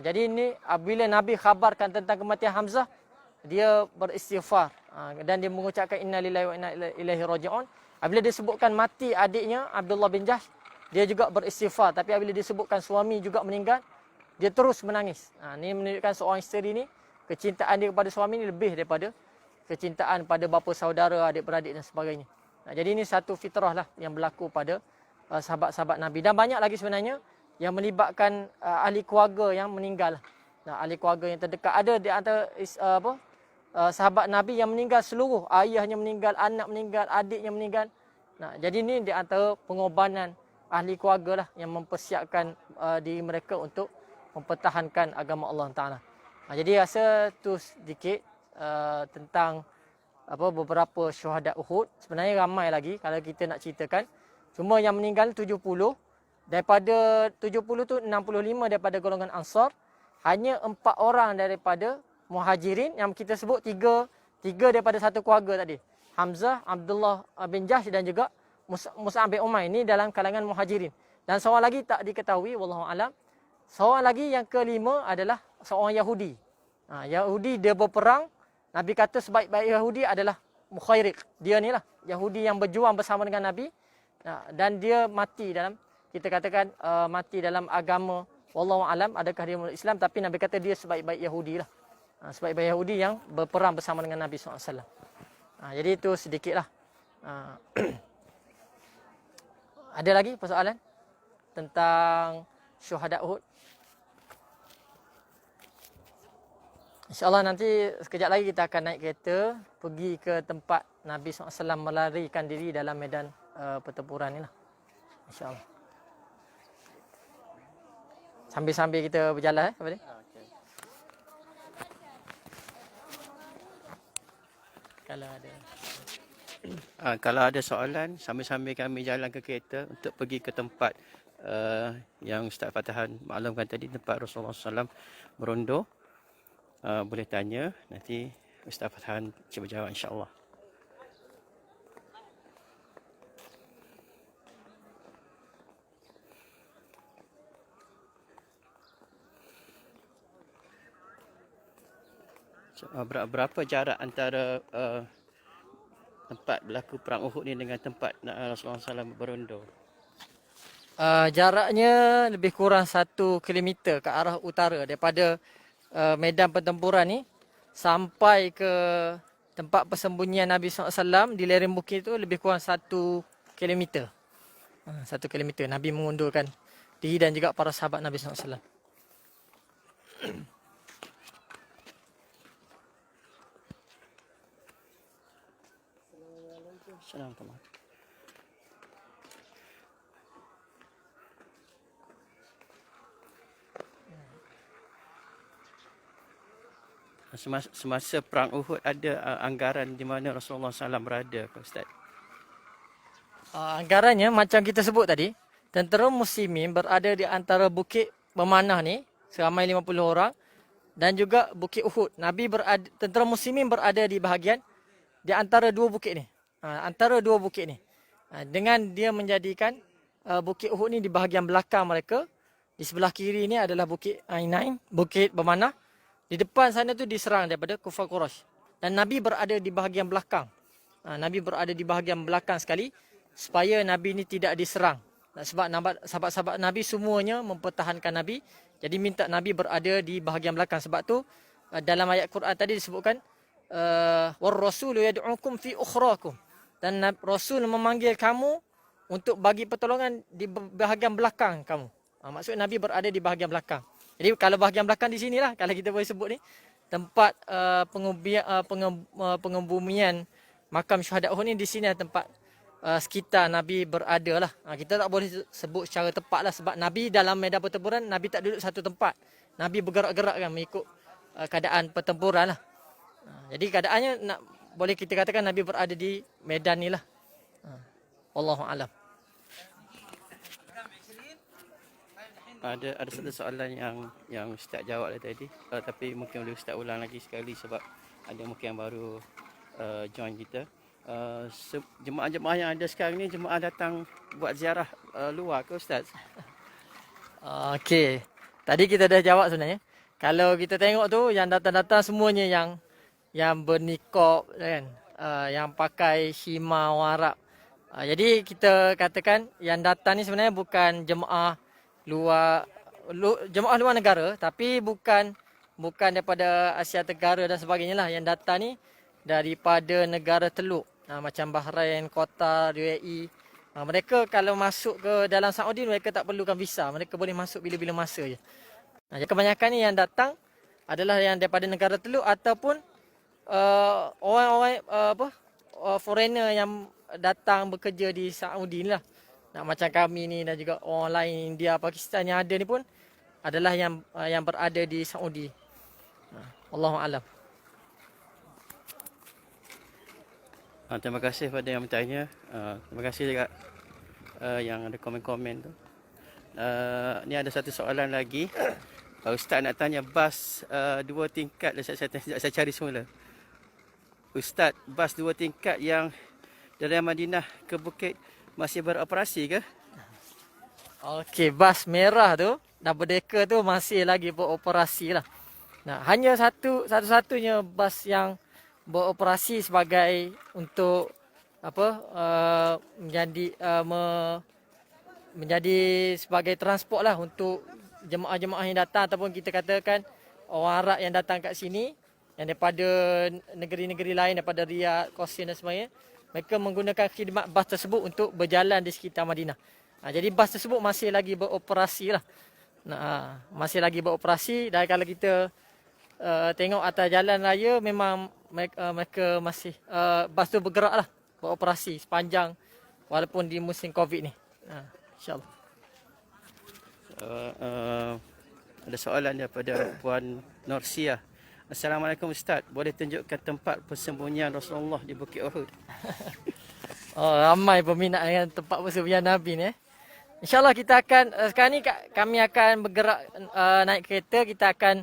Jadi ini apabila Nabi khabarkan tentang kematian Hamzah, dia beristighfar dan dia mengucapkan inna lillahi wa inna ilaihi raji'un. Apabila disebutkan mati adiknya Abdullah bin Jahsh, dia juga beristighfar. Tapi apabila disebutkan suami juga meninggal, dia terus menangis. Ini menunjukkan seorang isteri ni, kecintaan dia kepada suami ni lebih daripada kecintaan pada bapa saudara, adik-beradik dan sebagainya. Jadi ini satu fitrah lah yang berlaku pada sahabat-sahabat Nabi. Dan banyak lagi sebenarnya yang melibatkan ahli keluarga yang meninggal. Ahli keluarga yang terdekat. Ada di antara sahabat Nabi yang meninggal seluruh. Ayahnya meninggal, anak meninggal, adiknya meninggal. Jadi ini di antara pengorbanan ahli keluarga lah yang mempersiapkan diri mereka untuk mempertahankan agama Allah Ta'ala. Jadi rasa tu sedikit tentang beberapa syuhada Uhud. Sebenarnya ramai lagi kalau kita nak ceritakan. Cuma yang meninggal 70. Daripada 70 tu 65 daripada golongan Ansar. Hanya 4 orang daripada Muhajirin yang kita sebut tiga daripada satu keluarga tadi. Hamzah, Abdullah bin Jahsh dan juga Mus'ab bin Umair. Ini dalam kalangan Muhajirin. Dan seorang lagi tak diketahui, wallahu alam. Seorang lagi yang kelima adalah seorang Yahudi. Yahudi dia berperang. Nabi kata sebaik-baik Yahudi adalah Mukhairiq. Dia ni lah Yahudi yang berjuang bersama dengan Nabi. Dan dia mati dalam, kita katakan mati dalam agama. Wallahu alam, adakah dia murid Islam. Tapi Nabi kata dia sebaik-baik Yahudi lah. Sebaik-baik Yahudi yang berperang bersama dengan Nabi SAW. Jadi itu sedikit lah. Ada lagi persoalan tentang syuhada Uhud? InsyaAllah nanti sekejap lagi kita akan naik kereta pergi ke tempat Nabi SAW melarikan diri dalam medan pertempuran ni lah. InsyaAllah. Sambil-sambil kita berjalan apa dia? Kalau ada soalan, sambil-sambil kami jalan ke kereta untuk pergi ke tempat yang Ustaz Fatahan maklumkan tadi, tempat Rasulullah SAW merondo. Boleh tanya, nanti Ustaz Fatahan cuba jawab insyaAllah. Berapa jarak antara tempat berlaku perang Uhud ni dengan tempat Rasulullah SAW berondo? Jaraknya lebih kurang 1 kilometer ke arah utara daripada medan pertempuran ni sampai ke tempat persembunyian Nabi SAW di lereng bukit tu lebih kurang 1 kilometer. 1 kilometer. Nabi mengundurkan diri dan juga para sahabat Nabi SAW. Assalamualaikum. Semasa perang Uhud ada anggaran di mana Rasulullah SAW berada, Ustaz? Anggarannya macam kita sebut tadi, tentera muslimin berada di antara bukit Bermanah ni seramai 50 orang dan juga bukit Uhud. Tentera muslimin berada di bahagian di antara dua bukit ni. Antara dua bukit ni. Dengan dia menjadikan bukit Uhud ni di bahagian belakang mereka. Di sebelah kiri ni adalah bukit Ainain, bukit Bermanah. Di depan sana tu diserang daripada kufar Quraisy. Dan Nabi berada di bahagian belakang. Nabi berada di bahagian belakang sekali supaya Nabi ni tidak diserang. Sebab sahabat-sahabat Nabi semuanya mempertahankan Nabi. Jadi minta Nabi berada di bahagian belakang. Sebab tu dalam ayat Quran tadi disebutkan war rasulu yad'ukum fi ukhrakum. Dan Rasul memanggil kamu untuk bagi pertolongan di bahagian belakang kamu. Maksud Nabi berada di bahagian belakang. Jadi kalau bahagian belakang di sinilah, kalau kita boleh sebut ni, tempat pengebumian makam syuhada Uhud ni, di sini tempat sekitar Nabi berada lah. Kita tak boleh sebut secara tepat lah sebab Nabi dalam medan pertempuran, Nabi tak duduk satu tempat. Nabi bergerak-gerak kan mengikut keadaan pertempuran lah. Jadi keadaannya boleh kita katakan Nabi berada di medan ni lah. Wallahu a'lam. Ada satu soalan yang Ustaz jawab tadi, tapi mungkin boleh Ustaz ulang lagi sekali sebab ada mungkin yang baru join kita. Jemaah-jemaah yang ada sekarang ni, jemaah datang buat ziarah luar ke Ustaz? Okey. Tadi kita dah jawab sebenarnya. Kalau kita tengok tu yang datang-datang semuanya yang bernikab kan, yang pakai khimar warak. Jadi kita katakan yang datang ni sebenarnya bukan jemaah luar jemaah luar negara tapi bukan daripada Asia Tenggara dan sebagainya lah. Yang datang ni daripada negara teluk. Macam Bahrain, Qatar, UAE. Mereka kalau masuk ke dalam Saudi mereka tak perlukan visa. Mereka boleh masuk bila-bila masa je. Jadi kebanyakan ni yang datang adalah yang daripada negara teluk ataupun orang-orang foreigner yang datang bekerja di Saudi ni lah. Macam kami ni dan juga orang lain India, Pakistan yang ada ni pun adalah yang berada di Saudi. Allahu a'lam. Terima kasih pada yang bertanya. Terima kasih juga yang ada komen-komen tu. Ni ada satu soalan lagi. Ustaz nak tanya bas 2 tingkat. Saya cari semula. Ustaz, bas 2 tingkat yang dari Madinah ke Bukit masih beroperasi ke? Okey, bas merah tu double decker tu masih lagi beroperasi lah. Hanya satu-satunya bas yang beroperasi sebagai untuk menjadi sebagai transport lah untuk jemaah-jemaah yang datang ataupun kita katakan orang Arab yang datang kat sini yang daripada negeri-negeri lain daripada Riyadh, Qasim dan sebagainya, mereka menggunakan khidmat bas tersebut untuk berjalan di sekitar Madinah. Jadi bas tersebut masih lagi beroperasi lah. Masih lagi beroperasi dan kalau kita tengok atas jalan raya memang mereka masih bas tu bergerak lah, beroperasi sepanjang walaupun di musim Covid ni. InsyaAllah. Ada soalan daripada Puan Norsia. Assalamualaikum Ustaz, boleh tunjukkan tempat persembunyian Rasulullah di Bukit Uhud? Ramai peminat dengan tempat persembunyian Nabi ni. InsyaAllah kita akan, sekarang ni kami akan bergerak naik kereta, kita akan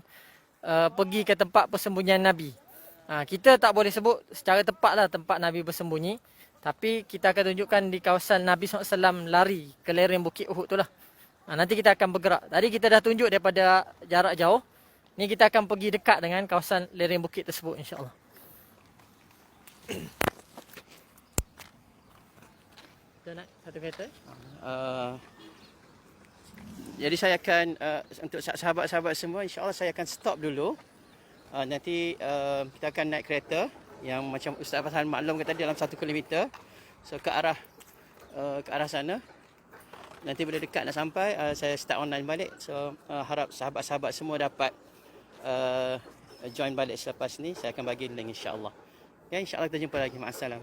pergi ke tempat persembunyian Nabi. Kita tak boleh sebut secara tepat lah tempat Nabi bersembunyi. Tapi kita akan tunjukkan di kawasan Nabi SAW lari ke lereng Bukit Uhud tu lah. Nanti kita akan bergerak. Tadi kita dah tunjuk daripada jarak jauh. Ni kita akan pergi dekat dengan kawasan lereng bukit tersebut insyaAllah. Kita nak satu kereta? Jadi saya akan untuk sahabat-sahabat semua, insyaAllah saya akan stop dulu. Nanti kita akan naik kereta yang macam Ustaz Fazal maklumkan tadi dalam 1 kilometer. So ke arah sana. Nanti bila dekat nak sampai, saya start online balik. So harap sahabat-sahabat semua dapat join balik selepas ni. Saya akan bagi link insyaAllah. Ya, insyaAllah kita jumpa lagi. Ma'assalam.